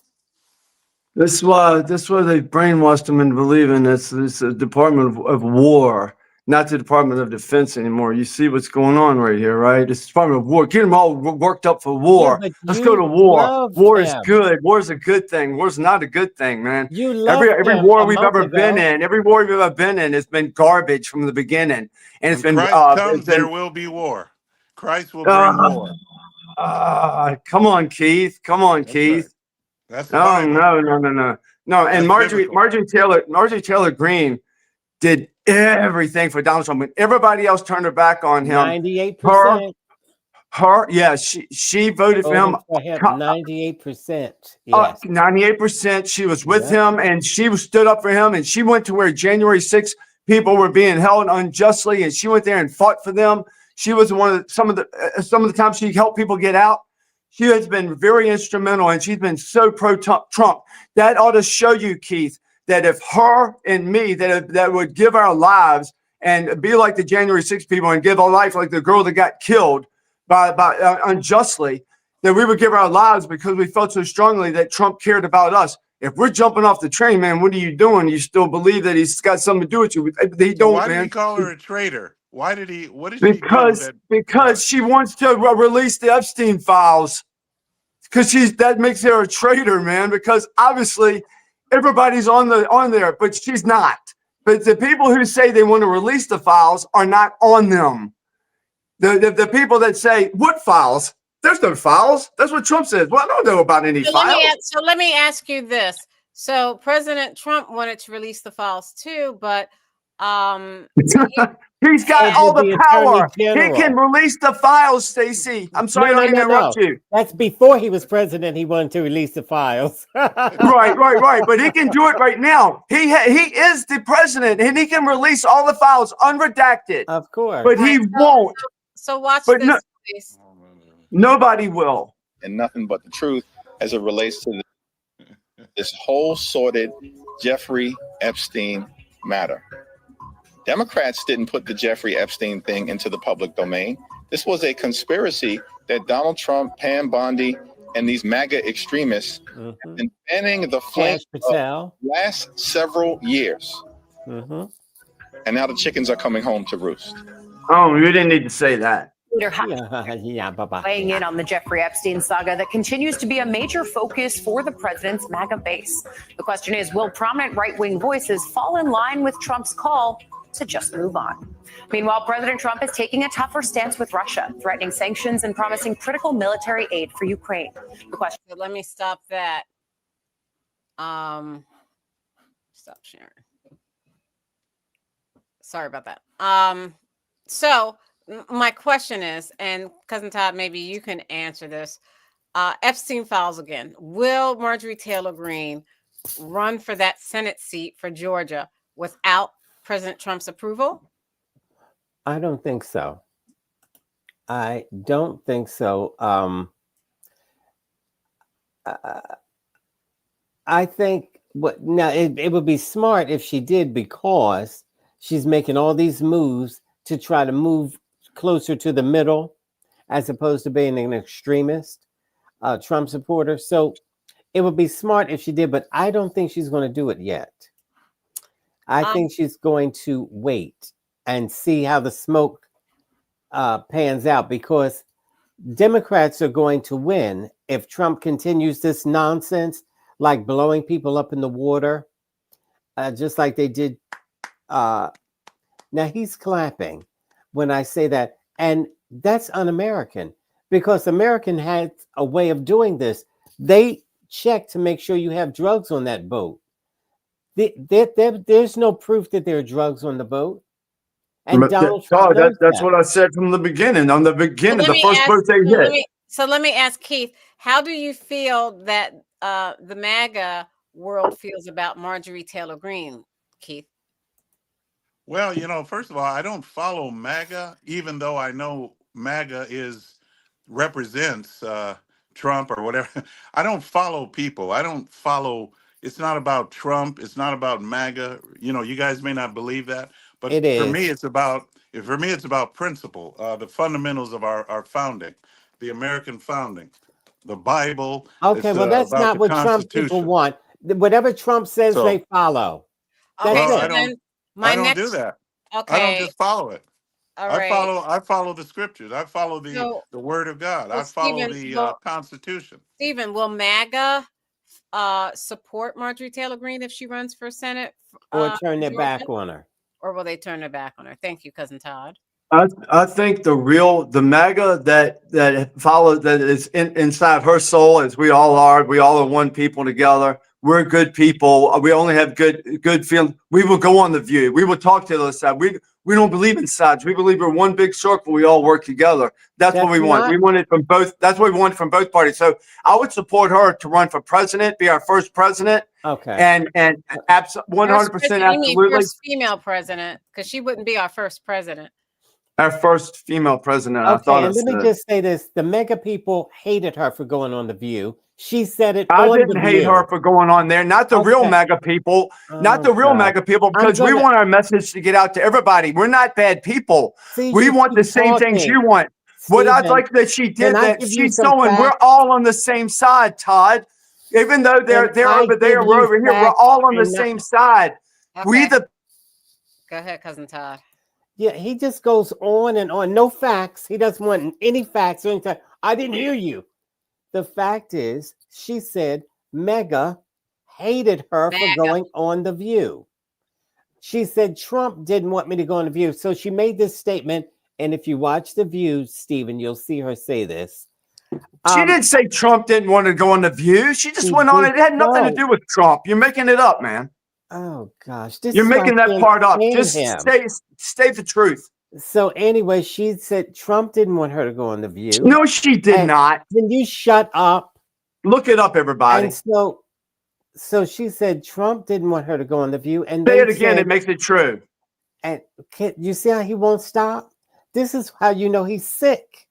this is why they brainwashed them into believing it's a Department of War not the Department of Defense anymore. You see what's going on right here, right? It's the Department of War. Get them all worked up for war. but Let's go you to war. loved War is him. good. War is a good thing. War's not a good thing, man. You loved Every him war a we've month ever been ago. in, every war we've ever been in has been garbage from the beginning, and it's When been Christ comes, there will be war. Christ will bring war. come on, Keith. Come on, That's Keith. right. That's the No, Bible. no. And That's biblical. Marjorie Taylor Greene did everything for Donald Trump. When everybody else turned their back on him, 98%. yeah, she voted for him. 98%. Yes. 98%. She was with Yep. him, and she stood up for him, and she went to where January 6th people were being held unjustly, and she went there and fought for them. She was one of some of the times she helped people get out. She has been very instrumental, and she's been so pro-Trump. That ought to show you, Keith, that if her and me that would give our lives and be like the January 6th people and give our life like the girl that got killed by unjustly, that we would give our lives because we felt so strongly that Trump cared about us. If we're jumping off the train, man, what are you doing? You still believe that he's got something to do with you? They don't, Why man. did he call her a traitor? Why did he? What did she do? Because she wants to release the Epstein files. Because that makes her a traitor, man. Because obviously everybody's on there, but she's not. But the people who say they want to release the files are not on them. The people that say what files? There's no files. That's what Trump says. Well, I don't know about any files. Let me ask you this. So President Trump wanted to release the files too, but he's got all the power. He can release the files, Stacey. I'm sorry I interrupt you. That's before he was president. He wanted to release the files. Right. But he can do it right now. He is the president, and he can release all the files unredacted. Of course. But he won't. So watch But this, please. Nobody will. And nothing but the truth as it relates to this whole sordid Jeffrey Epstein matter. Democrats didn't put the Jeffrey Epstein thing into the public domain. This was a conspiracy that Donald Trump, Pam Bondi, and these MAGA extremists have been fanning the flame of last several years. And now the chickens are coming home to roost. Oh, you didn't need to say that. Weighing in on the Jeffrey Epstein saga that continues to be a major focus for the president's MAGA base. The question is, will prominent right-wing voices fall in line with Trump's call to just move on? Meanwhile, President Trump is taking a tougher stance with Russia, threatening sanctions and promising critical military aid for Ukraine. The question. Let me stop that. Stop sharing. Sorry about that. So my question is, and Cousin Todd, maybe you can answer this. Epstein files again. Will Marjorie Taylor Greene run for that Senate seat for Georgia without President Trump's approval? I don't think so. I don't think so. I think it would be smart if she did, because she's making all these moves to try to move closer to the middle as opposed to being an extremist Trump supporter. So it would be smart if she did, but I don't think she's going to do it yet. I think she's going to wait and see how the smoke pans out, because Democrats are going to win if Trump continues this nonsense, like blowing people up in the water, just like they did. Now he's clapping when I say that, and that's un-American, because American had a way of doing this. They check to make sure you have drugs on that boat. There's no proof that there are drugs on the boat. And Donald Trump knows that's that. what I said from the beginning. On the beginning, the first boat they hit. So let me ask Keith, how do you feel that the MAGA world feels about Marjorie Taylor Greene, Keith? Well, first of all, I don't follow MAGA, even though I know MAGA represents Trump or whatever. I don't follow people. I don't follow. It's not about Trump. It's not about MAGA. You guys may not believe that, but for me, it's about principle, the fundamentals of our founding, the American founding, the Bible. Okay, well, that's not what Trump people want. Whatever Trump says, they follow. Okay, That's so it. then I don't do that. I don't Okay. just follow it. All I right. follow the scriptures. I follow So, the word of God. well, I follow Stephen, the well, Constitution. Stephen, will MAGA support Marjorie Taylor Greene if she runs for Senate? Or turn their Georgia? back on her. Or will they turn their back on her? Thank you, Cousin Todd. I think the MAGA that follows, that is inside her soul, as we all are. We all are one people together. We're good people. We only have good feelings. We will go on the View. We will talk to the other side. We don't believe in sides. We believe we're one big circle. We all work together. That's what we want. We want it from both. That's what we want from both parties. So I would support her to run for president, be our first president. Okay. And 100% You mean absolutely first female president? Because she wouldn't be our first president. our first female president. I Okay, thought and let me said. just say this: the mega people hated her for going on the View. She said it. I on didn't the hate View. her for going on there. Not the real Okay. MAGA people. Not the Oh, real God. MAGA people, I'm because we gonna- want our message to get out to everybody. We're not bad people. See, We you want keep the same things talking. you want. What I'd Stephen, like that she can did, I that give you she's some showing we're facts? all on the same side, Todd. Even though they're Can I over there, give we're you over here. We're facts all on the and not- same side. We Okay. the Go ahead, Cousin Todd. Yeah, he just goes on and on. No facts. He doesn't want any facts or anything. I didn't hear you. The fact is, she said Mega hated her for MAGA. going on the View. She said Trump didn't want me to go on the View. So she made this statement. And if you watch the View, Stephen, you'll see her say this. She didn't say Trump didn't want to go on the View. She just She went on. did It had nothing to so. do with Trump. You're making it up, man. Oh gosh, this You're is why I making that can't part up. stand Just him. stay the truth. So anyway, she said Trump didn't want her to go on the View. No, she did And not. Can you shut up? Look it up, everybody. And so she said Trump didn't want her to go on the View, and Say they it again. said, It makes it true. and you see how he won't stop? This is how you know he's sick.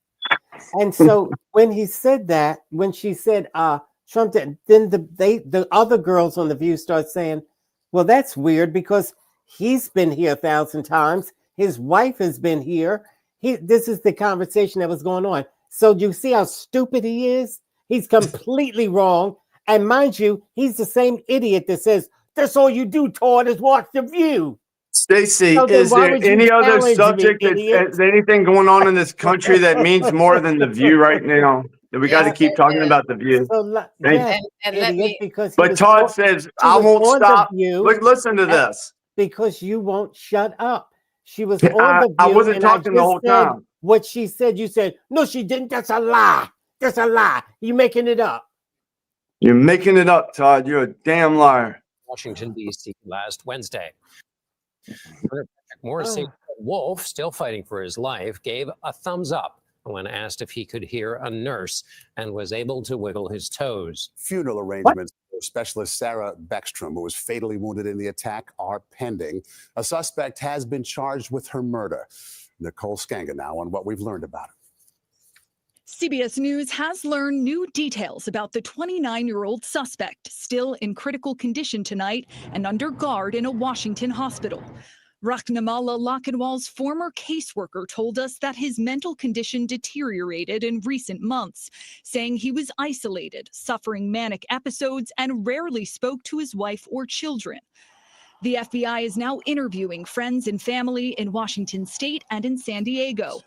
And so when he said that, when she said Trump didn't, then the other girls on the View start saying, well, that's weird because he's been here 1,000 times. His wife has been here. This is the conversation that was going on. So you see how stupid he is? He's completely wrong. And mind you, he's the same idiot that says, that's all you do, Todd, is watch the View. Stacey, So then is why there would you any other challenge me, subject idiot? is anything going on in this country that means more than the View right now? That we got to Yes, keep it talking is. about the View. So Thank- yes, And let idiot, me. because he But was Todd on- says, she I was won't on the stop. View, Look, listen to and- this. because you won't shut up. She was on the View. I wasn't and talking I the just whole said time. what she said. You said, no, she didn't. That's a lie. That's a lie. You're making it up. You're making it up, Todd. You're a damn liar. Washington, D.C. last Wednesday. Patrick Morrissey, Wolf, still fighting for his life, gave a thumbs up when asked if he could hear a nurse and was able to wiggle his toes. Funeral arrangements for specialist Sarah Beckstrom, who was fatally wounded in the attack, are pending. A suspect has been charged with her murder. Nicole Skanga now on what we've learned about it. CBS News has learned new details about the 29-year-old suspect, still in critical condition tonight and under guard in a Washington hospital. Rahnamala Lakhanwal's former caseworker told us that his mental condition deteriorated in recent months, saying he was isolated, suffering manic episodes, and rarely spoke to his wife or children. The FBI is now interviewing friends and family in Washington state and in San Diego,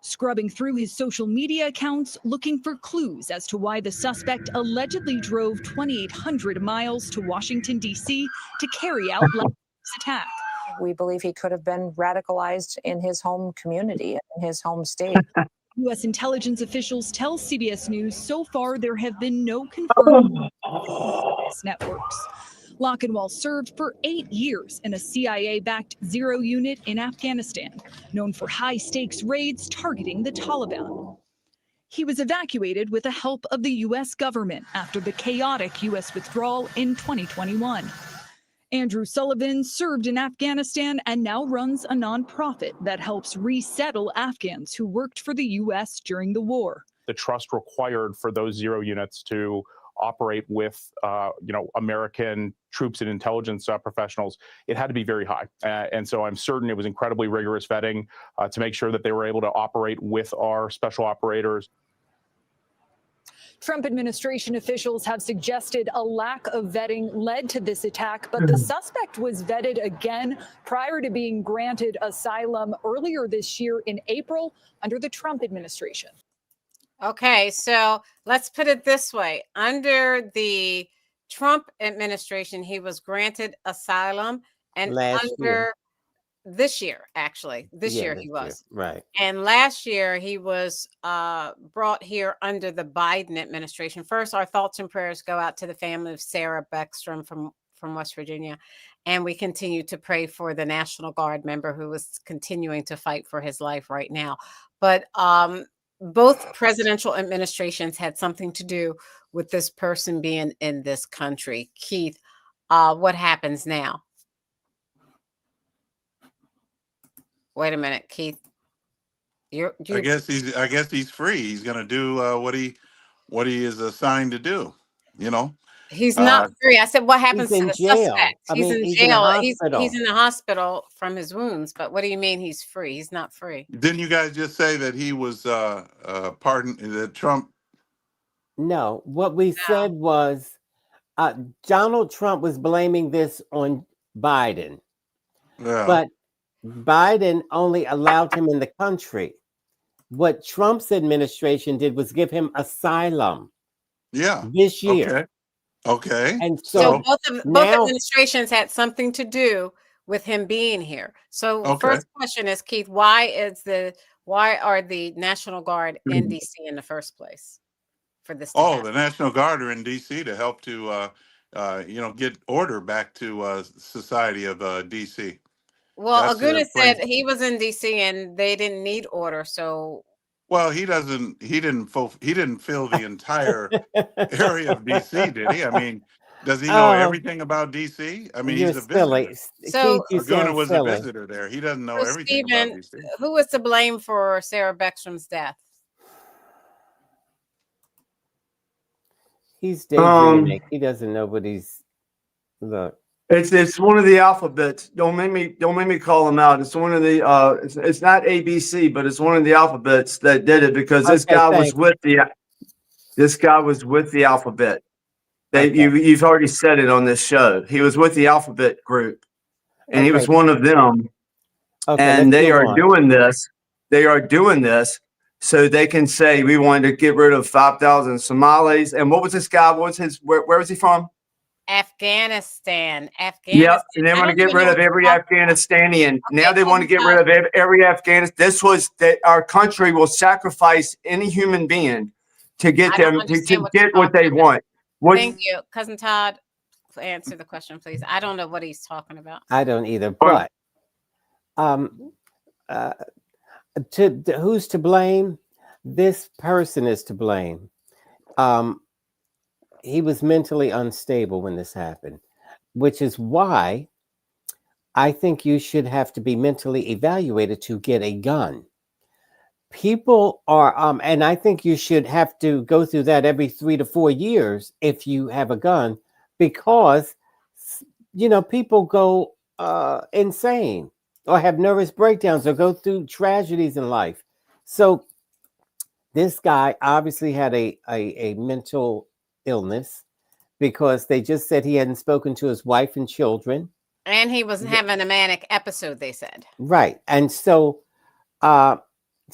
scrubbing through his social media accounts, looking for clues as to why the suspect allegedly drove 2,800 miles to Washington, D.C. to carry out last week's attack. We believe he could have been radicalized in his home community, in his home state. U.S. intelligence officials tell CBS News so far there have been no confirmed networks. Lakhanwal served for 8 years in a CIA-backed Zero unit in Afghanistan, known for high-stakes raids targeting the Taliban. He was evacuated with the help of the U.S. government after the chaotic U.S. withdrawal in 2021. Andrew Sullivan served in Afghanistan and now runs a nonprofit that helps resettle Afghans who worked for the U.S. during the war. The trust required for those Zero units to operate with, American troops and intelligence professionals, it had to be very high. And so I'm certain it was incredibly rigorous vetting to make sure that they were able to operate with our special operators. Trump administration officials have suggested a lack of vetting led to this attack, but the suspect was vetted again prior to being granted asylum earlier this year in April under the Trump administration. Okay, so let's put it this way. Under the Trump administration, he was granted asylum, and Last year. this year, actually, this Yeah, year this he year, was. right. And last year he was brought here under the Biden administration. First, our thoughts and prayers go out to the family of Sarah Beckstrom from West Virginia. And we continue to pray for the National Guard member who is continuing to fight for his life right now. But both presidential administrations had something to do with this person being in this country. Keith, what happens now? Wait a minute, Keith. I guess he's free. He's going to do what he is assigned to do. You know, He's not free. I said, what happens He's to in the jail. suspect? I He's mean, in he's in a jail. hospital. He's in the hospital from his wounds. But what do you mean he's free? He's not free. Didn't you guys just say that he was pardoned? That Trump? No, what we said was Donald Trump was blaming this on Biden, Yeah. but Biden only allowed him in the country. What Trump's administration did was give him asylum. Yeah. This year. Okay. And So so both now, administrations had something to do with him being here. So Okay. first question is, Keith, why are the National Guard in DC in the first place for this to Oh, happen? the National Guard are in D.C. to help to get order back to society of D.C. Well, That's their Aguna place. said he was in DC and they didn't need order. So Well, he didn't fill the entire area of DC, did he? I mean, does he know everything about DC? I mean, you're he's a visitor. silly. So- Keith, you Aguna sound was silly. a visitor there. He doesn't know So, everything about Stephen, DC. who is to blame for Sarah Beckstrom's death? He's daydreaming. He doesn't know what he's. Look, It's one of the alphabets. Don't make me call them out. It's one of the it's not ABC, but it's one of the alphabets that did it because this Okay, guy was thanks. with the alphabet. You've already said it on this show. He was with the alphabet group, and he was Okay. one of them. Okay, And let's they move are on. doing this. They are doing this so they can say we wanted to get rid of 5,000 Somalis. And what was this guy? What was his? Where was he from? Afghanistan. Yep, and they I want to don't get even rid know of what every you're talking Afghanistanian. Now Okay, they want to get rid of every Afghanistan. This was that our country will sacrifice any human being to get I don't them to understand what get you're what they talking about. want. What? Thank you. Cousin Todd, answer the question, please. I don't know what he's talking about. I don't either. But who's to blame? This person is to blame. He was mentally unstable when this happened, which is why I think you should have to be mentally evaluated to get a gun. People are, and I think you should have to go through that every 3 to 4 years if you have a gun, because, people go insane or have nervous breakdowns or go through tragedies in life. So this guy obviously had a mental illness because they just said he hadn't spoken to his wife and children. And he was having a manic episode, they said. Right. And so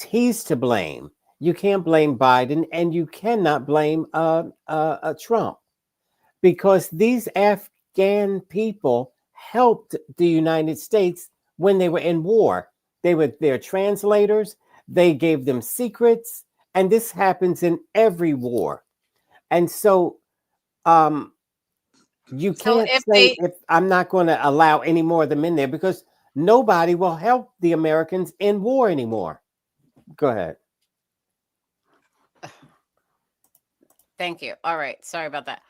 he's to blame. You can't blame Biden, and you cannot blame Trump, because these Afghan people helped the United States when they were in war. They were their translators. They gave them secrets. And this happens in every war. And so you can't say if I'm not going to allow any more of them in there, because nobody will help the Americans in war anymore. Go ahead. Thank you. All right. Sorry about that.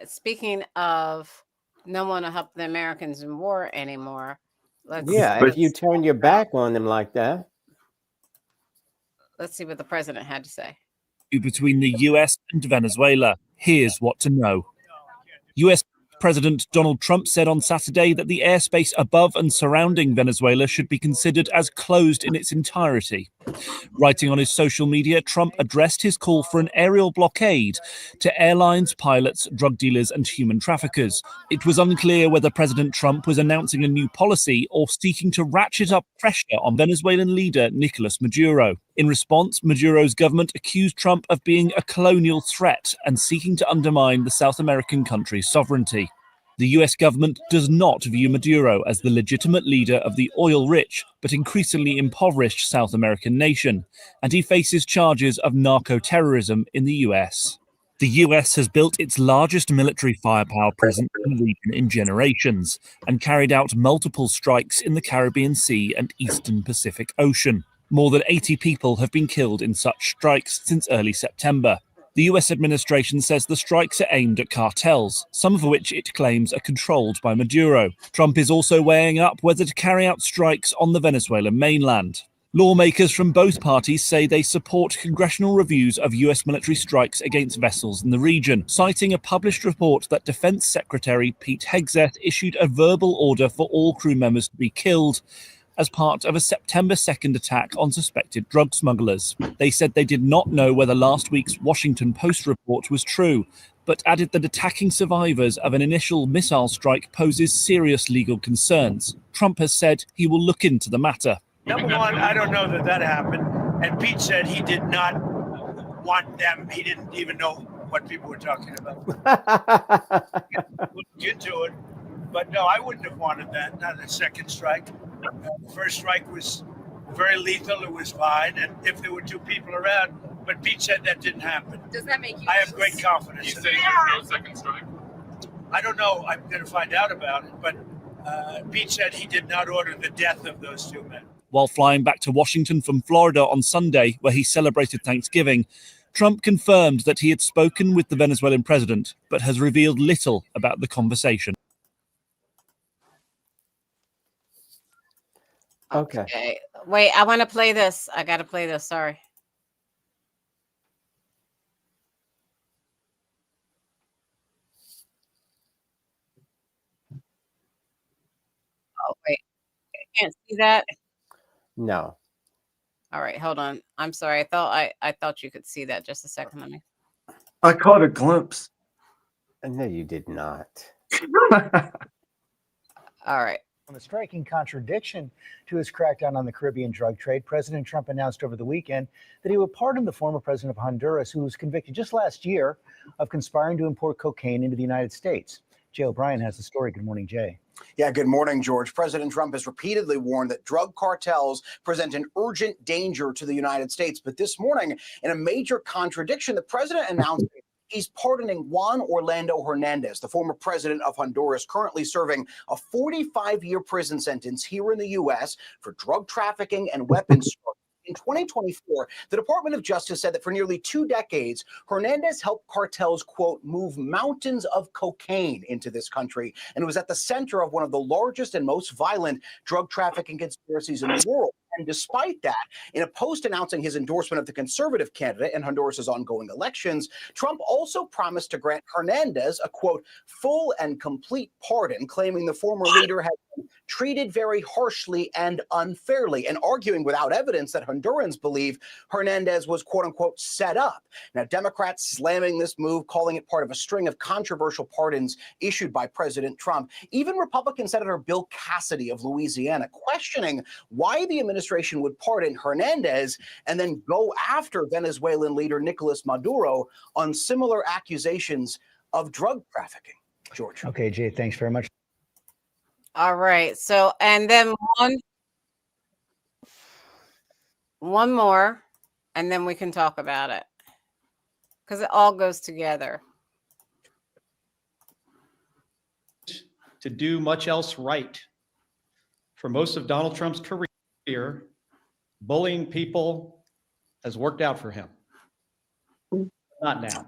Speaking of no one to help the Americans in war anymore. If you turn your back on them like that. Let's see what the president had to say. Between the US and Venezuela. Here's what to know. US President Donald Trump said on Saturday that the airspace above and surrounding Venezuela should be considered as closed in its entirety. Writing on his social media, Trump addressed his call for an aerial blockade to airlines, pilots, drug dealers, and human traffickers. It was unclear whether President Trump was announcing a new policy or seeking to ratchet up pressure on Venezuelan leader Nicolas Maduro. In response, Maduro's government accused Trump of being a colonial threat and seeking to undermine the South American country's sovereignty. The US government does not view Maduro as the legitimate leader of the oil-rich but increasingly impoverished South American nation, and he faces charges of narco-terrorism in the US. The US has built its largest military firepower presence in the region in generations and carried out multiple strikes in the Caribbean Sea and Eastern Pacific Ocean. More than 80 people have been killed in such strikes since early September. The US administration says the strikes are aimed at cartels, some of which it claims are controlled by Maduro. Trump is also weighing up whether to carry out strikes on the Venezuelan mainland. Lawmakers from both parties say they support congressional reviews of US military strikes against vessels in the region, citing a published report that Defense Secretary Pete Hegseth issued a verbal order for all crew members to be killed as part of a September 2nd attack on suspected drug smugglers. They said they did not know whether last week's Washington Post report was true, but added that attacking survivors of an initial missile strike poses serious legal concerns. Trump has said he will look into the matter. Number one, I don't know that happened. And Pete said he did not want them. He didn't even know what people were talking about. We'll get to it. But no, I wouldn't have wanted that, not a second strike. The first strike was very lethal. It was fine. And if there were two people around, but Pete said that didn't happen. Does that make you? I have great confidence. You say there's no second strike? I don't know. I'm going to find out about it. But Pete said he did not order the death of those two men. While flying back to Washington from Florida on Sunday, where he celebrated Thanksgiving, Trump confirmed that he had spoken with the Venezuelan president, but has revealed little about the conversation. Okay. Wait, I want to play this. I got to play this. Sorry. Oh, wait. I can't see that. No. All right, hold on. I'm sorry. I thought you could see that. Just a second. Let me. I caught a glimpse. No, you did not. All right. On a striking contradiction to his crackdown on the Caribbean drug trade, President Trump announced over the weekend that he would pardon the former president of Honduras, who was convicted just last year of conspiring to import cocaine into the United States. Jay O'Brien has the story. Good morning, Jay. Yeah, good morning, George. President Trump has repeatedly warned that drug cartels present an urgent danger to the United States. But this morning, in a major contradiction, the president announced he's pardoning Juan Orlando Hernandez, the former president of Honduras, currently serving a 45-year prison sentence here in the U.S. for drug trafficking and weapons. In 2024, the Department of Justice said that for nearly 2 decades, Hernandez helped cartels, quote, move mountains of cocaine into this country, and was at the center of one of the largest and most violent drug trafficking conspiracies in the world. And despite that, in a post announcing his endorsement of the conservative candidate in Honduras' ongoing elections, Trump also promised to grant Hernandez a, quote, full and complete pardon, claiming the former leader had been treated very harshly and unfairly, and arguing without evidence that Hondurans believe Hernandez was, quote unquote, set up. Now, Democrats slamming this move, calling it part of a string of controversial pardons issued by President Trump. Even Republican Senator Bill Cassidy of Louisiana questioning why the administration would pardon Hernandez and then go after Venezuelan leader Nicolas Maduro on similar accusations of drug trafficking. George. Okay, Jay, thanks very much. All right. So, and then one more, and then we can talk about it because it all goes together. To do much else right. For most of Donald Trump's career, bullying people has worked out for him. Not now.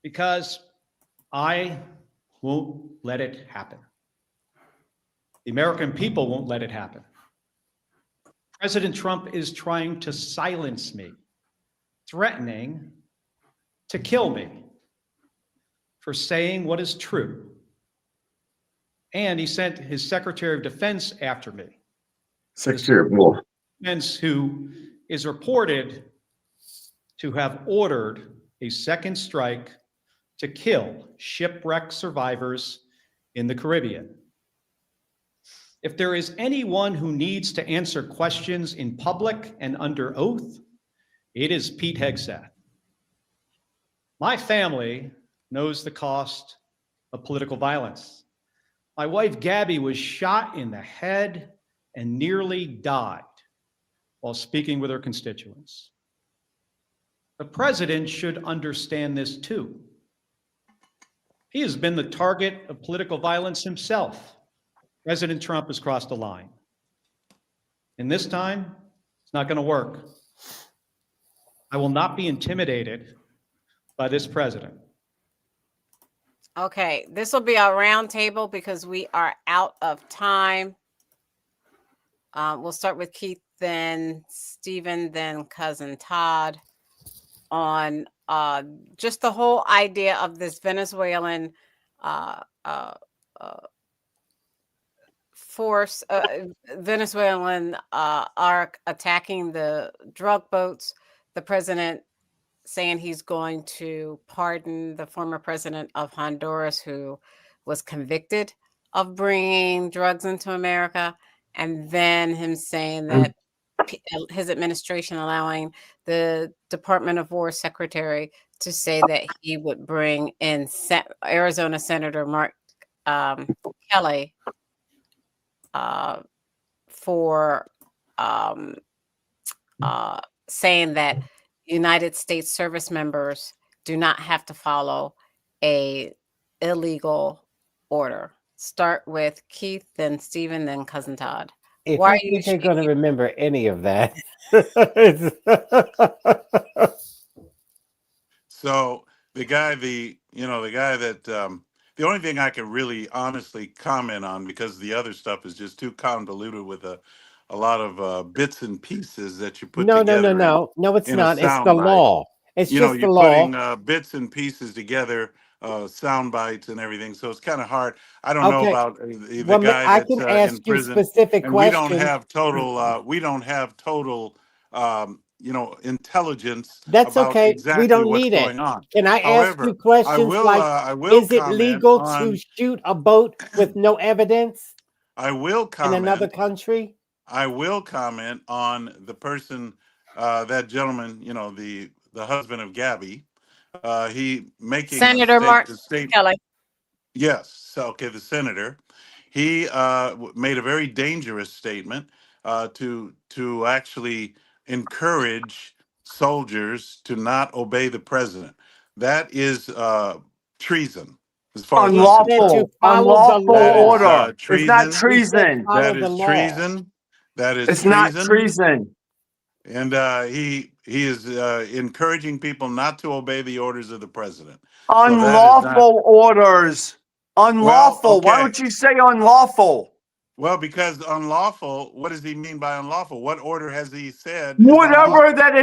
Because I won't let it happen. The American people won't let it happen. President Trump is trying to silence me, threatening to kill me for saying what is true. And he sent his Secretary of Defense after me. Secretary of War. Pence, who is reported to have ordered a second strike to kill shipwreck survivors in the Caribbean. If there is anyone who needs to answer questions in public and under oath, it is Pete Hegseth. My family knows the cost of political violence. My wife, Gabby, was shot in the head and nearly died while speaking with her constituents. The president should understand this too. He has been the target of political violence himself. President Trump has crossed the line. And this time, it's not going to work. I will not be intimidated by this president. Okay, this will be our round table because we are out of time. We'll start with Keith, then Stephen, then Cousin Todd on just the whole idea of this Venezuelan force, Venezuelan arc attacking the drug boats. The president saying he's going to pardon the former president of Honduras who was convicted of bringing drugs into America. And then him saying that his administration allowing the Department of War secretary to say that he would bring in Arizona Senator Mark Kelly for saying that United States service members do not have to follow a illegal order. Start with Keith, then Stephen, then Cousin Todd. If Why are you you think they're going to remember any of that? So the guy that the only thing I can really honestly comment on, because the other stuff is just too convoluted with a lot of bits and pieces that you put No, together. no, it's in a not. It's the sound bite. law. It's You know, just the you're law. putting bits and pieces together, sound bites and everything. So it's kind of hard. I don't know Okay. about the Well, guy I that's can in ask you prison, specific and we don't questions. have total, intelligence That's about okay. exactly We don't what's need it. going on. Can I ask you However, questions like, I will is it comment legal to on, shoot a boat with no evidence I will in another comment, country? I will comment on the person, that gentleman, the husband of Gabby, he making Senator Mark the state. Kelly. Yes. So, okay, the senator, he made a very dangerous statement to actually encourage soldiers to not obey the president. That is treason, as far as I'm He said concerned. to follow the Unlawful That is law. order. It's not treason. He said treason. follow That the is law. treason. That is It's not treason. treason. And he is encouraging people not to obey the orders of the president. So that is not. Unlawful orders. Unlawful. Why okay. don't you say unlawful? Well, because unlawful, what does he mean by unlawful? What order has he said is unlawful? Whatever that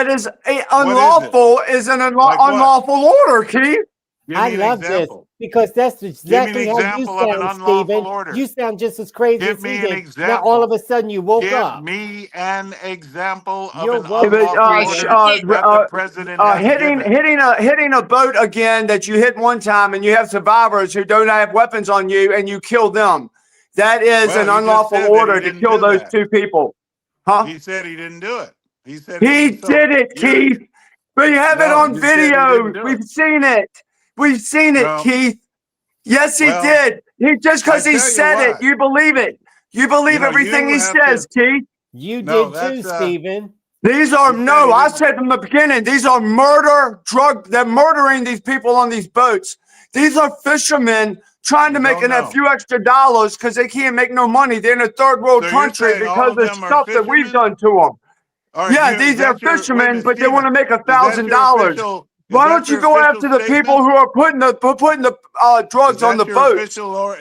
is What unlawful is an Like what? unlawful order, Keith. Give I me an love this example. because that's Give me exactly an how you example of an sound, unlawful Stephen. order. You sound just as crazy Give as he me an did. Now all of example. a sudden you woke Give up. me an example of You're an welcome. unlawful Right, order Stephen. that the president has given. Hitting a boat again that you hit one time, and you have survivors who don't have weapons on you, and you kill them. That is Well, an he just unlawful said that he order to didn't kill do those that. two people. Huh? He said he didn't do it. He said He so did it, you're- Keith. We have it No, on you said he didn't video. do We've it. seen it. We've seen it, Well, Keith. Yes, he well, did. He just because I he tell you said it, what. you believe it. You believe everything you he have says, Keith. You No, did that's too, Stephen. These are He said no. he I didn't. said from the beginning. These are murder, drug. They're murdering these people on these boats. These are fishermen trying to You make don't a know. few extra dollars because they can't make no money. They're in a third world So you're country saying all because of of the them are stuff that we've fishermen? done to them. All right, Yeah, is these are that your, wait a fishermen, minute, but they want to Stephen, make is that your $1,000. official, Why don't you go after the people who are putting the drugs on the boats?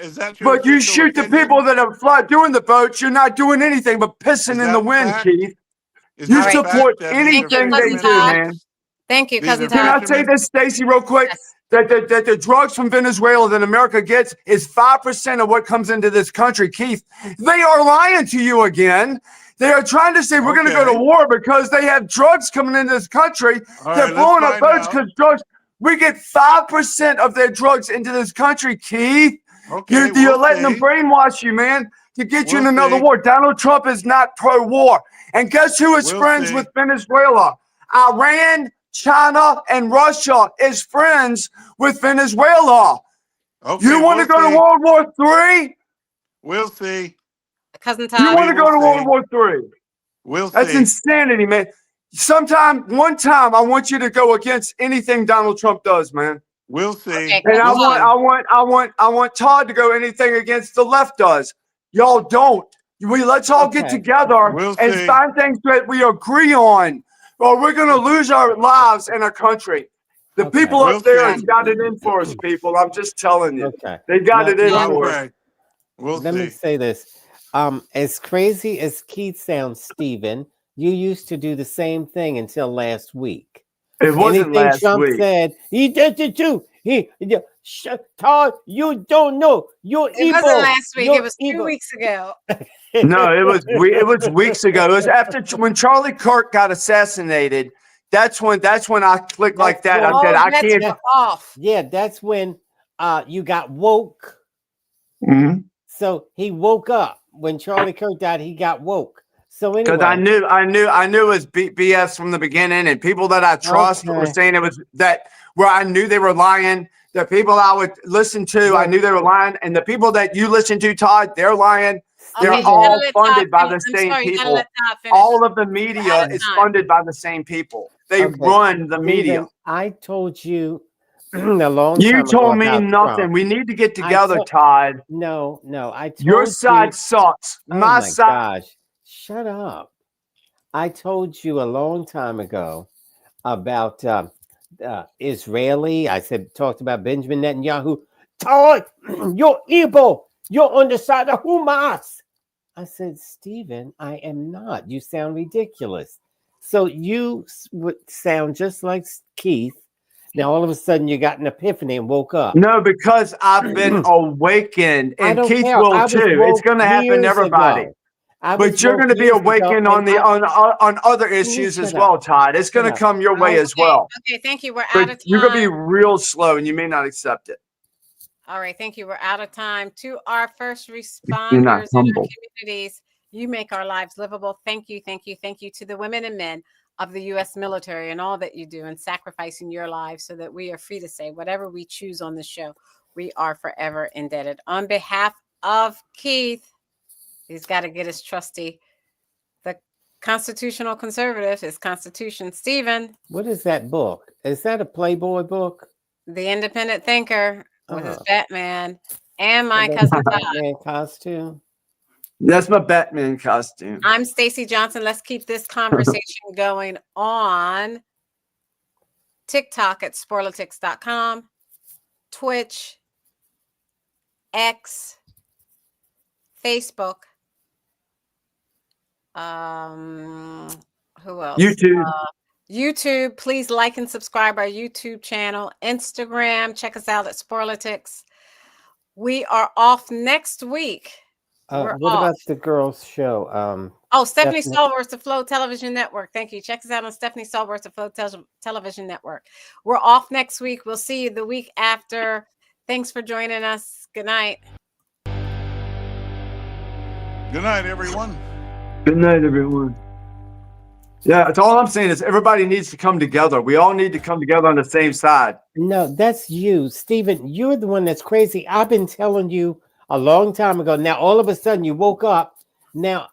Is that your But you official shoot the opinion? people that are doing the boats. You're not doing anything but Is pissing in that the a wind, fact? Keith. Is You that a support fact that these are Thank you, anything they Cousin fishermen? do, Todd. man. Thank you, These Cousin are Can Todd. I say fishermen? this, Stacey, real quick? Yes. That the drugs from Venezuela that America gets is 5% of what comes into this country, Keith. They are lying to you again. They are trying to say we're going to go to war because they have drugs coming into this country. They're blowing up boats because drugs. We get 5% of their drugs into this country, Keith. You're letting them brainwash you, man, to get you in another war. Donald Trump is not pro-war. And guess who is friends with Venezuela? Iran, China, and Russia is friends with Venezuela. You want to go to World War III? We'll see. Cousin You Todd. want to go to World War III? We'll That's see. insanity, man. One time, I want you to go against anything Donald Trump does, man. We'll see. Okay, And I Cousin want Todd to go anything against the left does. Y'all don't. Let's all get together and find things that we agree on, or we're gonna lose our lives and our country. The people up there have got it in for us, people. I'm just telling you. They got it in for us. Let me say this. As crazy as Keith sounds, Stephen, you used to do the same thing until last week. It wasn't Anything last Trump week. said, he did it too. Todd, you don't know. You're It evil. wasn't last week. You're It was 2 weeks ago. No, it was weeks ago. It was after when Charlie Kirk got assassinated. That's when I clicked like that. I said I can't. Off. Yeah, that's when you got woke. Mhm. So he woke up when Charlie Kirk died. He got woke. So anyway, Because I knew it was BS from the beginning, and people that I trust were saying it was that where I knew they were lying. The people I would listen to, I knew they were lying, and the people that you listen to, Todd, they're lying. They're all funded by the same people. All of the media is funded by the same people. They run the media. Steven, I told you a long You time told ago me about nothing. Trump. We need to get together, Todd. No, I told Your side you, sucks. Oh My my side. gosh. Shut up. I told you a long time ago about Israeli. I talked about Benjamin Netanyahu. Todd, you're evil. You're on the side of Hamas. I said, Stephen, I am not. You sound ridiculous. So you would sound just like Keith. Now all of a sudden you got an epiphany and woke up. No, because I've been awakened, I and don't Keith care. will I was too. It's woke going to happen to years everybody. ago. I But was you're woke going to be years ago, awakened and on other Will you issues as shut well, up? Todd. It's going Shut to up. come your way as well. Okay, thank you. We're But out of time. you're going to be real slow, and you may not accept it. All right, thank you. We're out of time. To our first You're not responders in our humble. communities, you make our lives livable. Thank you, thank you, thank you to the women and men of the U.S. military and all that you do and sacrificing your lives so that we are free to say whatever we choose on the show. We are forever indebted. On behalf of Keith, he's got to get his trusty, the constitutional conservative, his constitution. Stephen, What is that book? Is that a Playboy book? the independent thinker with his Oh. Batman, and my That's cousin a Todd. Batman costume. That's my Batman costume. I'm Stacey Johnson. Let's keep this conversation going on TikTok at Sporlitiks.com, Twitch, X, Facebook. Who else? YouTube. YouTube. Please like and subscribe our YouTube channel. Instagram. Check us out at Sporlitiks. We are off next week. We're What off. about the girls' show? Stephanie Stephanie- Stallworth's The Flow Television Network. Thank you. Check us out on Stephanie Stallworth's The Flow Television Network. We're off next week. We'll see you the week after. Thanks for joining us. Good night. Good night, everyone. Good night, everyone. Yeah, that's all I'm saying is everybody needs to come together. We all need to come together on the same side. No, that's you, Stephen. You're the one that's crazy. I've been telling you a long time ago. Now, all of a sudden, you woke up. Now,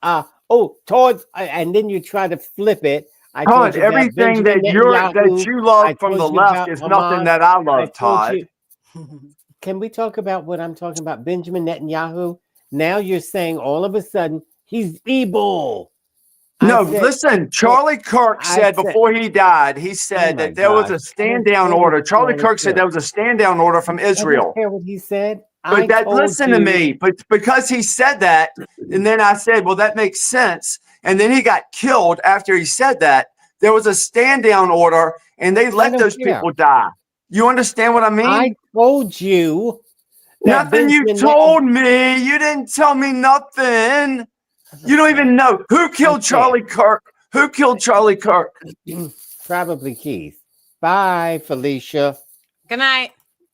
Todd, and then you try to flip it. I told Todd, you about everything Benjamin that Netanyahu. you love I from the told you left about is Hamas. nothing that I I love, told Todd. you. Can we talk about what I'm talking about? Benjamin Netanyahu. Now you're saying all of a sudden he's evil. No, listen, Charlie Kirk said before he died, he said that there was a stand down order. Charlie Kirk said there was a stand down order from I don't Israel. care what he said. But listen to me, but because he said that, and then I said, well, that makes sense. And then he got killed after he said that. There was a stand down order, and they let don't those care. people die. You understand what I mean? I told you. Nothing you told me. You didn't tell me nothing. You don't even know who killed Charlie Kirk. Who killed Charlie Kirk? Probably Keith. Bye, Felicia. Good night.